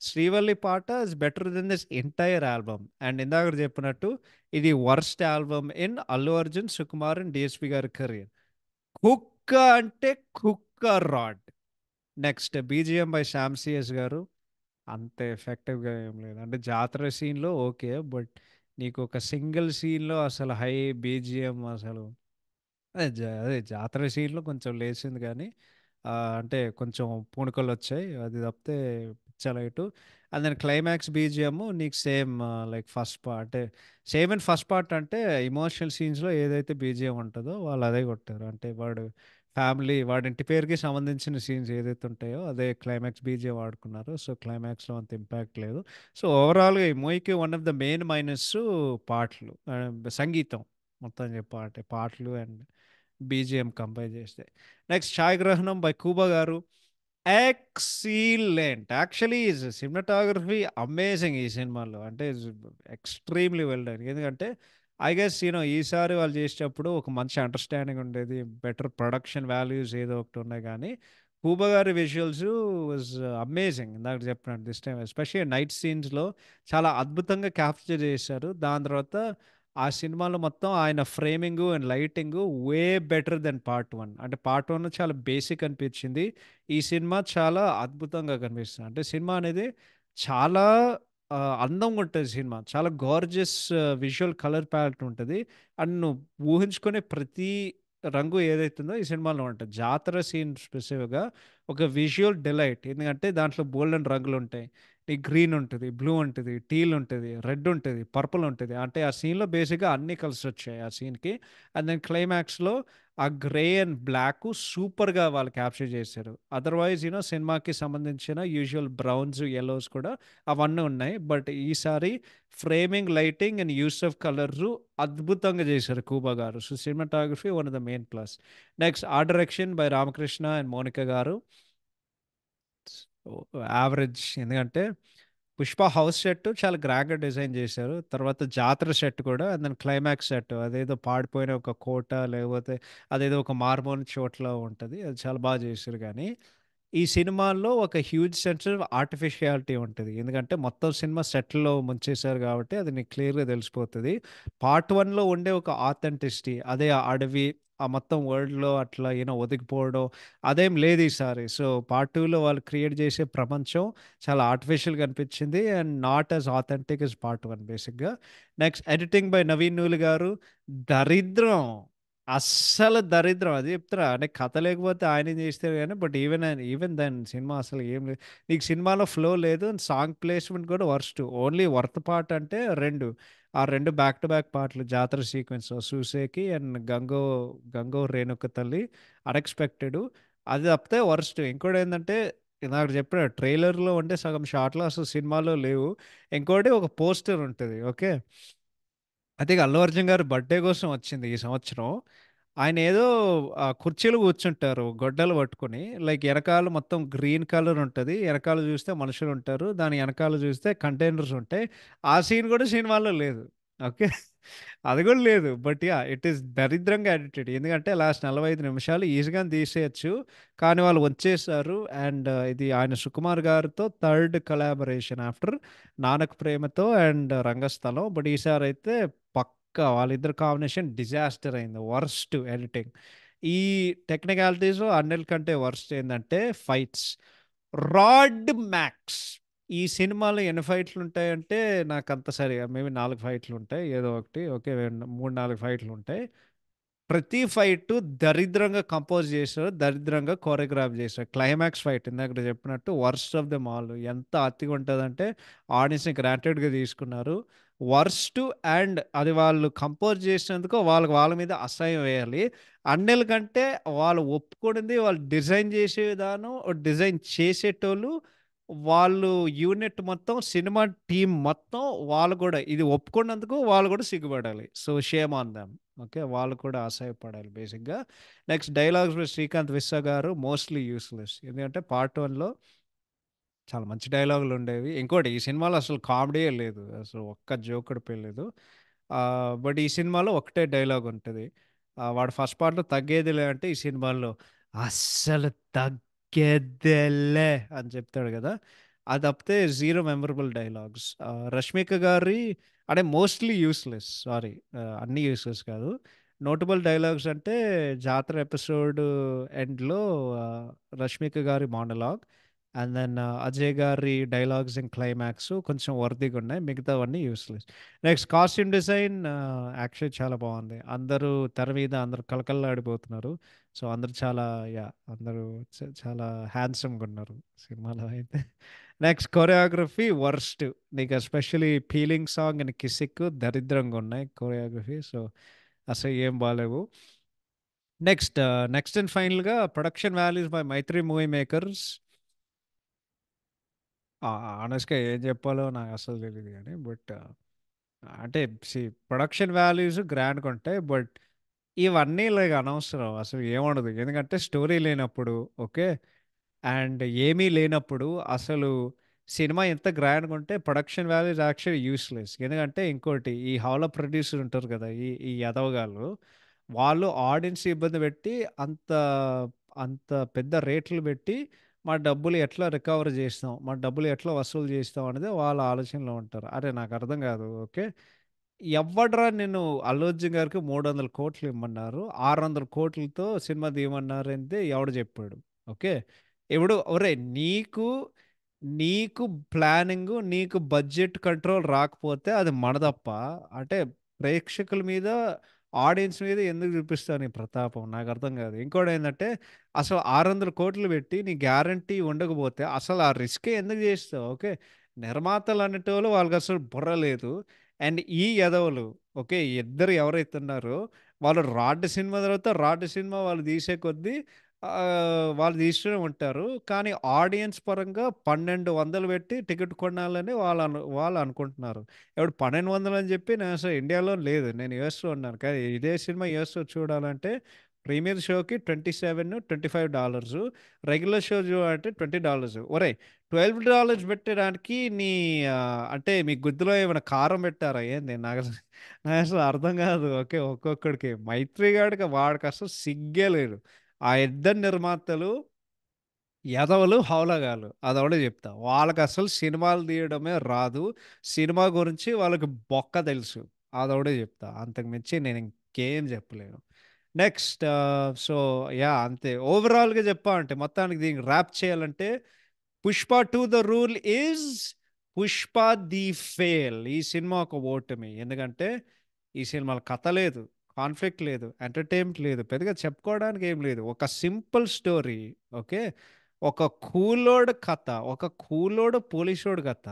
'శ్రీవల్లి' పాట is better than this entire album. And ఇందాక చెప్పినట్టు ఇది worst album in Allu Arjun, Sukumar and DSP గారి కెరీర్. కుక్క అంటే కుక్క rod. Next BGM by Shyam CS garu. అంత ఎఫెక్టివ్‌గా ఏం లేదు. అంటే జాతర సీన్‌లో ఓకే. బట్ నీకు ఒక సింగిల్ సీన్‌లో అసలు హై బీజీఎం అసలు అదే జాతర సీన్‌లో కొంచెం లేసింది గానీ, అంటే కొంచెం పూనకలొచ్చాయి. అది తప్పితే పిచ్చ light. And then climax BGM నీకు సేమ్ లైక్ ఫస్ట్ అంటే సేమ్ ఇన్ ఫస్ట్ పార్ట్ అంటే ఎమోషనల్ సీన్స్‌లో ఏదైతే బీజీఎం ఉంటదో వాళ్ళు అదే కొట్టారు. అంటే వాడి ఇంటి పేరుకి సంబంధించిన సీన్స్ ఏదైతే ఉంటాయో అదే క్లైమాక్స్ బీజీఎం వాడుకున్నారు. సో, క్లైమాక్స్‌లో అంత ఇంపాక్ట్ లేదు. సో, ఓవరాల్‌గా ఈ మూవీకి one of the main minus పాటలు. సంగీతం మొత్తం చెప్పాలంటే పాటలు అండ్ బీజీఎం కంపేర్ చేస్తే. నెక్స్ట్ 'ఛాయాగ్రహణం' బై 'కూబా' గారు. ఎక్సీలెంట్. యాక్చువల్లీ సినిమాటోగ్రఫీ అమేజింగ్ ఈ సినిమాలో. అంటే ఎక్స్‌ట్రీమ్‌లీ వెల్ డన్. ఎందుకంటే ఐ గెస్ ఈసారి వాళ్ళు చేసేటప్పుడు ఒక మంచి అండర్‌స్టాండింగ్ ఉండేది. బెటర్ ప్రొడక్షన్ వాల్యూస్ ఏదో ఒకటి ఉన్నాయి గానీ, కూబా గారి విజువల్స్ వాజ్ అమేజింగ్. ఇందాక చెప్పినట్టు దిస్ టైమ్ ఎస్పెషల్లీ నైట్ సీన్స్‌లో చాలా అద్భుతంగా క్యాప్చర్ చేశారు. దాని తర్వాత ఆ సినిమాలో మొత్తం ఆయన framing and lighting way better then part 1. అంటే పార్ట్ 1 చాలా బేసిక్ అనిపించింది. ఈ సినిమా చాలా అద్భుతంగా కనిపిస్తుంది. అంటే సినిమా అనేది చాలా అందంగా ఉంటది సినిమా. చాలా గార్జియస్ విజువల్ కలర్ ప్యాలెట్ ఉంటది. అండ్ నువ్వు ఊహించుకునే ప్రతి రంగు ఏదైతుందో ఈ సినిమాలో ఉంటది. జాతర సీన్ స్పెసిఫిక్‌గా ఒక విజువల్ డిలైట్. ఎందుకంటే దాంట్లో బోలెడన్ని రంగులుంటాయి. ఈ గ్రీన్ ఉంటది, బ్లూ ఉంటది, టీల్ ఉంటది, రెడ్ ఉంటది, పర్పుల్ ఉంటది. అంటే ఆ సీన్‌లో బేసిక్‌గా అన్నీ కలిసొచ్చాయి ఆ సీన్‌కి. అండ్ దెన్ క్లైమాక్స్‌లో ఆ గ్రే అండ్ బ్లాక్ సూపర్‌గా వాళ్ళు క్యాప్చర్ చేశారు. అదర్‌వైజ్ సినిమాకి సంబంధించిన యూజువల్ బ్రౌన్స్, యెల్లోస్ కూడా అవన్నీ ఉన్నాయి. బట్ ఈసారి framing, lighting and use of colours అద్భుతంగా చేశారు 'Kuba' garu. So, cinematography one of the main plus. Next art direction by Ramakrishna and Monika garu. Average. ఎందుకంటే 'పుష్ప' హౌస్ సెట్ చాలా గ్రాండ్‌గా డిజైన్ చేశారు. తర్వాత జాతర సెట్ కూడా అండ్ దెన్ క్లైమాక్స్ సెట్ అదేదో పాడిపోయిన ఒక కోట లేకపోతే అదేదో ఒక మారుమూల చోట్ల ఉంటది. అది చాలా బాగా చేశారు గానీ ఈ సినిమాల్లో ఒక హ్యూజ్ సెన్స్ ఆఫ్ ఆర్టిఫిషియాలిటీ ఉంటది. ఎందుకంటే మొత్తం సినిమా సెట్‌లో ముంచేశారు కాబట్టి అది నీకు క్లియర్‌గా తెలిసిపోతది. పార్ట్ 1లో ఉండే ఒక ఆథెంటిసిటీ అదే ఆ అడవి, ఆ మొత్తం వరల్డ్‌లో అట్లా ఒదిగిపోవడం అదేం లేదు ఈసారి. సో, పార్ట్ 2లో వాళ్ళు క్రియేట్ చేసే ప్రపంచం చాలా ఆర్టిఫిషియల్‌గా అనిపించింది. And not as authentic as part 1 బేసిక్‌గా. Next editing by Naveen Nooli garu. దరిద్రం. అస్సలు దరిద్రం. అది చెప్తున్నా. అంటే కథ లేకపోతే ఆయనేం చేస్తారు గానీ, బట్ ఈవెన్ దెన్ సినిమా అసలు ఏం లేదు. నీకు సినిమాలో ఫ్లో లేదు. అండ్ సాంగ్ ప్లేస్‌మెంట్ కూడా వరస్ట్. ఓన్లీ వర్త్ పార్ట్ అంటే 2. ఆ 2 బ్యాక్ టు బ్యాక్ పార్ట్‌లు జాతర సీక్వెన్స్ 'సూసేకి' అండ్ 'గంగో రేణుక తల్లి' అన్‌ఎక్స్‌పెక్టెడు. అది తప్పితే వరస్ట్. ఇంకోటేందంటే ఇందాక చెప్పిన ట్రైలర్‌లో ఉండే సగం షాట్‌లు అసలు సినిమాలో లేవు. ఇంకోటి ఒక పోస్టర్ ఉంటది. ఓకే. అయితే ఇక అల్లు అర్జున్ గారి బర్త్‌డే కోసం వచ్చింది ఈ సంవత్సరం. ఆయనేదో కుర్చీలో కూర్చుంటారు గొడ్డలు పట్టుకొని. లైక్ ఎనకాల మొత్తం గ్రీన్ కలర్ ఉంటది. ఎనకాల చూస్తే మనుషులుంటారు. దాని ఎనకాల చూస్తే కంటైనర్స్ ఉంటాయి. ఆ సీన్ కూడా సినిమాలో లేదు. ఓకే. అది కూడా లేదు. But yeah! ఇట్ ఈస్ దరిద్రంగా ఎడిటెడ్. ఎందుకంటే లాస్ట్ 45 నిమిషాలు ఈజీగానే తీసేయొచ్చు. కానీ వాళ్ళు వచ్చేసారు. అండ్ ఇది ఆయన సుకుమార్ గారితో third collaboration after 'Nannaku Prematho' and 'Rangasthalam'. But ఈసారైతే పక్కా వాళ్ళిద్దరి కాంబినేషన్ డిజాస్టర్ అయింది. Worst editing. ఈ టెక్నికాలిటీస్‌లో అన్నిటికంటే వర్స్ట్ ఏందంటే ఫైట్స్. Rod max. ఈ సినిమాలో ఎన్ని ఫైట్‌లుంటాయంటే నాకంత సరిగా మేబీ 4 ఫైట్‌లుంటాయి. ఏదో ఒకటి. ఓకే. 3, 4 ఫైట్‌లుంటాయి. ప్రతి ఫైటు దరిద్రంగా కంపోజ్ చేశారు. దరిద్రంగా కోరియోగ్రాఫ్ చేశారు. క్లైమాక్స్ ఫైట్ ఇందాక చెప్పినట్టు వర్స్ట్ ఆఫ్ దెమ్ ఆల్. ఎంత అతిగా ఉంటదంటే ఆడియన్స్‌ని గ్రాంటెడ్‌గా తీసుకున్నారు. వర్స్ట్ అండ్ అది వాళ్ళు కంపోజ్ చేసినందుకు వాళ్ళ మీద అసహ్యం వేయాలి. అన్నిల కంటే వాళ్ళు ఒప్పుకునింది వాళ్ళు డిజైన్ చేసే విధానం, డిజైన్ చేసేటోళ్ళు, వాళ్ళు యూనిట్ మొత్తం, సినిమా టీమ్ మొత్తం వాళ్ళు కూడా ఇది ఒప్పుకున్నందుకు వాళ్ళు కూడా సిగ్గుపడాలి. So, shame on them. Okay. వాళ్ళు కూడా అసహ్యపడాలి బేసిక్‌గా. నెక్స్ట్ డైలాగ్స్ బై శ్రీకాంత్ విశ్వ గారు మోస్ట్‌లీ యూజ్‌లెస్. ఎందుకంటే పార్ట్ 1లో చాలా మంచి డైలాగులుండేవి. ఇంకోటి ఈ సినిమాలో అసలు కామెడీయే లేదు. అసలు ఒక్క జోక్ కూడా పేయలేదు. బట్ ఈ సినిమాలో ఒకటే డైలాగ్ ఉంటది. వాడు ఫస్ట్ పార్ట్‌లో తగ్గేదిలే అంటే ఈ సినిమాలో అస్సలు తగ్గేదేలే అని చెప్తాడు గదా! అది తప్పితే జీరో మెమరబుల్ డైలాగ్స్. 'రష్మిక' గారి అంటే మోస్ట్‌లీ యూజ్‌లెస్. సారీ. అన్నీ యూజ్‌లెస్ కాదు. నోటబుల్ డైలాగ్స్ అంటే జాతర ఎపిసోడ్ ఎండ్‌లో ఆహ్, 'రష్మిక' గారి మోనోలాగ్. అండ్ దెన్ అజయ్ గారి డైలాగ్స్ అండ్ క్లైమాక్స్ కొంచెం వర్తీగున్నాయి. మిగతావన్నీ useless. Next costume design actually చాలా బావుంది. అందరూ తెర మీద అందరూ కళకళలాడిపోతున్నారు. సో, అందరూ చాలా అందరూ చాలా హ్యాండ్సమ్‌గున్నారు సినిమాలో అయితే. Next choreography worst. నీకు especially 'feeling song' and 'Kissik' దరిద్రంగున్నాయి కొరియోగ్రఫీ. సో, అసలు ఏం బాలేవు. నెక్స్ట్ అండ్ ఫైనల్‌గా production values by 'Mythri Movie Makers'. ఆ! ఆనెస్ట్‌గా ఏం జెప్పాలో నాకసలు తెలీదు గానీ, బట్ అంటే సీ ప్రొడక్షన్ వాల్యూస్ గ్రాండ్‌గుంటాయి. బట్ ఇవన్నీ ఇలాగ అనవసరం. అసలు ఏముండదు. ఎందుకంటే స్టోరీ లేనప్పుడు ఓకే. అండ్ ఏమీ లేనప్పుడు అసలు సినిమా ఎంత గ్రాండ్‌గుంటే ప్రొడక్షన్ వాల్యూస్ యాక్చువల్లీ యూజ్‌లెస్. ఎందుకంటే ఇంకోటి ఈ హౌల ప్రొడ్యూసర్ ఉంటారు కదా! ఈ ఈ ఎదవగాళ్ళు. వాళ్ళు ఆడియన్స్ ఇబ్బంది పెట్టి అంత అంత పెద్ద రేట్లు పెట్టి మా డబ్బులు ఎట్లా రికవర్ చేస్తాం, మా డబ్బులు ఎట్లా వసూలు చేస్తాం అనేది వాళ్ళ ఆలోచనలో ఉంటారు. అరే నాకు అర్థం కాదు. ఓకే, ఎవ్వడ్రా నేను అల్లు అర్జున్ గారికి 300 కోట్లు ఇమ్మన్నారు, 600 కోట్లతో సినిమా తీయమన్నారు అంటే ఎవడు చెప్పాడు? ఓకే, ఇప్పుడు ఒరే నీకు నీకు ప్లానింగ్, నీకు బడ్జెట్ కంట్రోల్ రాకపోతే అది మనదప్ప. అంటే ప్రేక్షకుల మీద, ఆడియన్స్ మీద ఎందుకు చూపిస్తావు నీ ప్రతాపం? నాకు అర్థం కాదు. ఇంకోటి ఏంటంటే, అసలు 600 కోట్లు పెట్టి నీ గ్యారంటీ ఉండకపోతే అసలు ఆ రిస్కే ఎందుకు చేస్తావు? ఓకే, నిర్మాతలు అనేటోళ్ళు వాళ్ళకి అసలు బుర్ర లేదు. అండ్ ఈ ఎదవలు, ఓకే, ఈ ఇద్దరు ఎవరైతే ఉన్నారో వాళ్ళు రాడ్ సినిమా తర్వాత రాడ్ సినిమా వాళ్ళు తీసే కొద్దీ వాళ్ళు తీస్తూనే ఉంటారు. కానీ ఆడియన్స్ పరంగా 1200 పెట్టి టికెట్ కొనాలని వాళ్ళు అనుకుంటున్నారు. ఇప్పుడు 1200 అని చెప్పి నేను అసలు ఇండియాలో లేదు, నేను యూఎస్లో ఉన్నాను. కానీ ఇదే సినిమా యూఎస్లో చూడాలంటే ప్రీమియర్ షోకి $27-25, రెగ్యులర్ షో చూడాలంటే $20. ఒరే, $12 పెట్టడానికి నీ అంటే మీ గుద్దులో ఏమైనా కారం పెట్టారా ఏంది? నాకు అసలు అర్థం కాదు. ఓకే, ఒక్కొక్కడికి మైత్రి గాడికి వాడికి అసలు సిగ్గే లేదు. ఆ ఇద్దరు నిర్మాతలు ఎదవలు, హౌలగాళ్ళు, అదొకటే చెప్తా. వాళ్ళకి అసలు సినిమాలు తీయడమే రాదు. సినిమా గురించి వాళ్ళకి బొక్క తెలుసు. అదొకటే చెప్తా. అంతకు మించి నేను ఇంకేం చెప్పలేను. నెక్స్ట్ సో యా అంతే. ఓవరాల్‌గా చెప్పాలంటే మొత్తానికి దీనికి ర్యాప్ చేయాలంటే 'Pushpa 2 the rule' is 'Pushpa the fail'. ఈ సినిమా ఒక ఓటమి. ఎందుకంటే ఈ సినిమాలో కథ లేదు, కాన్ఫ్లిక్ట్ లేదు, ఎంటర్‌టైన్‌మెంట్ లేదు. పెద్దగా చెప్పుకోవడానికి ఏం లేదు. ఒక సింపుల్ స్టోరీ. ఓకే, ఒక కూలోడు కథ, ఒక కూలోడు పోలీసోడు కథ.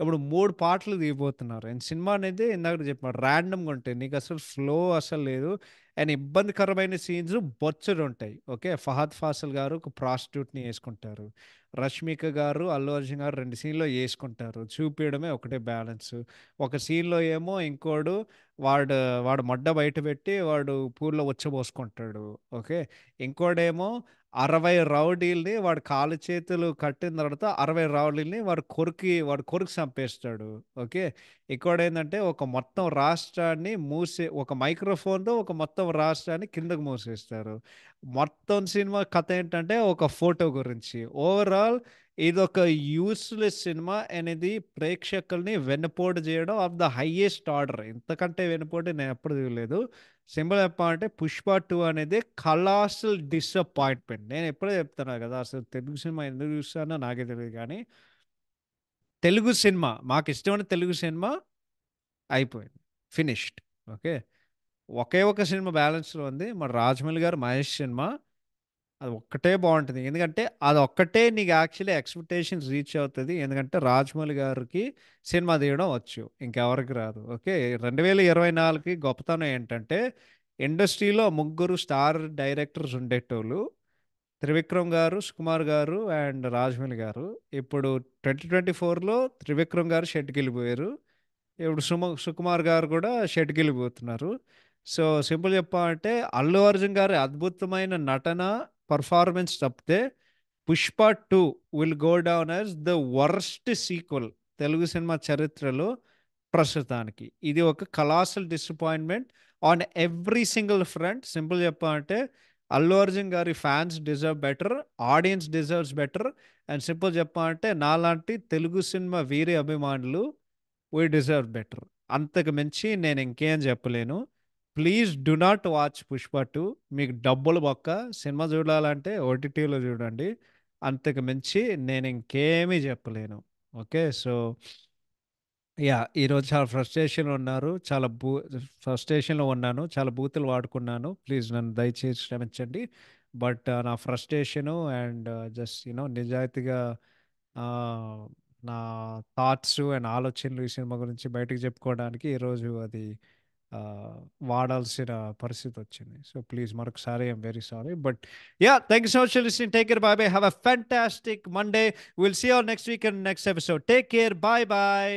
ఇప్పుడు 3 పాటలు తీయబోతున్నారు. అండ్ సినిమా అనేది ఇందాక చెప్పాను ర్యాండమ్‌గా ఉంటాయి. నీకు అసలు ఫ్లో అసలు లేదు. అండ్ ఇబ్బందికరమైన సీన్స్ బొచ్చెడుంటాయి. ఓకే, ఫహద్ ఫాసిల్ గారు ఒక ప్రాస్టిట్యూట్‌ని యేసుకుంటారు. రష్మిక గారు, అల్లు అర్జున్ గారు 2 సీన్‌లో యేసుకుంటారు. చూపియడమే ఒకటే బ్యాలెన్స్. ఒక సీన్‌లో ఏమో ఇంకోడు వాడు వాడు మడ్డ బయటపెట్టి వాడు పూల్లో ఉచ్చబోసుకుంటాడు. ఓకే, ఇంకోడేమో 60 రౌడీల్ని వాడు కాళ్ళు చేతులు కట్టిన తర్వాత 60 రౌడీల్ని వాడు కొరికి చంపేస్తాడు. ఓకే, ఇంకోటేందంటే ఒక మొత్తం రాష్ట్రాన్ని ఒక మైక్రోఫోన్‌తో ఒక మొత్తం రాష్ట్రాన్ని కిందకు మూసేస్తారు. మొత్తం సినిమా కథ ఏంటంటే ఒక ఫోటో గురించి. ఓవరాల్ ఇదొక యూస్‌లెస్ సినిమా అనేది ప్రేక్షకుల్ని వెన్నుపోటు చేయడం ఆఫ్ ద హైయెస్ట్ ఆర్డర్. ఇంతకంటే వెన్నుపోటు నేనెప్పుడు చూడలేదు. సింపుల్ చెప్పాలంటే 'పుష్ప 2' అనేది కలాసల్ డిసప్పాయింట్‌మెంట్. నేను ఎప్పుడో చెప్తున్నా కదా! అసలు తెలుగు సినిమా ఎందుకు చూస్తానో నాకే తెలీదు గానీ, తెలుగు సినిమా మాకిష్టమైన తెలుగు సినిమా అయిపోయింది. ఫినిష్డ్. ఓకే, ఒకే ఒక సినిమా బ్యాలెన్స్‌లో ఉంది. మన రాజమౌళి గారు, మహేష్ సినిమా. అది ఒక్కటే బావుంటది. ఎందుకంటే అదొక్కటే నీకు యాక్చువల్లీ ఎక్స్‌పెక్టేషన్స్ రీచ్ అవుతది. ఎందుకంటే రాజమౌళి గారికి సినిమా తీయడం వచ్చు. ఇంకెవరికి రాదు. ఓకే, 2024కి గొప్పతనం ఏంటంటే ఇండస్ట్రీలో ముగ్గురు స్టార్ డైరెక్టర్స్ ఉండేటోళ్ళు. త్రివిక్రమ్ గారు, సుకుమార్ గారు అండ్ రాజమౌళి గారు. ఇప్పుడు 2024లో త్రివిక్రమ్ గారు షెడ్‌కెళ్ళిపోయారు. ఇప్పుడు సుకుమార్ గారు కూడా షెడ్‌కెళ్ళిపోతున్నారు. సో, సింపుల్ చెప్పాలంటే అల్లు అర్జున్ గారి అద్భుతమైన నటన, పెర్ఫార్మెన్స్ తప్పితే 'Pushpa 2' will go down as the worst sequel Telugu cinema చరిత్రలో ప్రస్తుతానికి. ఇది ఒక colossal disappointment on every single front. Simple చెప్పాలంటే అల్లు అర్జున్ గారి fans deserve better. Audience deserves better. And simple చెప్పాలంటే నాలాంటి తెలుగు సినిమా వీరి అభిమానులు వీ డిజర్వ్ బెటర్. అంతకు మించి నేను ఇంకేం చెప్పలేను. Please do not watch 'Pushpa 2'. మీకు డబ్బులు బొక్క. సినిమా చూడాలంటే ఓటీటీలో చూడండి. అంతకు మించి నేను ఇంకేమీ చెప్పలేను. Okay, so yeah! ఈరోజు చాలా ఫ్రస్ట్రేషన్‌లో ఉన్నాను. చాలా బూతులు వాడుకున్నాను. ప్లీజ్ నన్ను దయచేసి క్షమించండి. బట్ నా ఫ్రస్ట్రేషను అండ్ జస్ట్ నిజాయితీగా ఆహ్, నా థాట్స్ అండ్ ఆలోచనలు ఈ సినిమా గురించి బయటకు చెప్పుకోవడానికి ఈరోజు అది ఆహ్, వాడాల్సిన పరిస్థితొచ్చింది. సో, ప్లీజ్ మరొకసారి I'm very sorry. But yeah! Thank you so much for listening. Take care. Bye bye. Have a fantastic Monday. Will see you all next week in next episode. Take care. Bye by.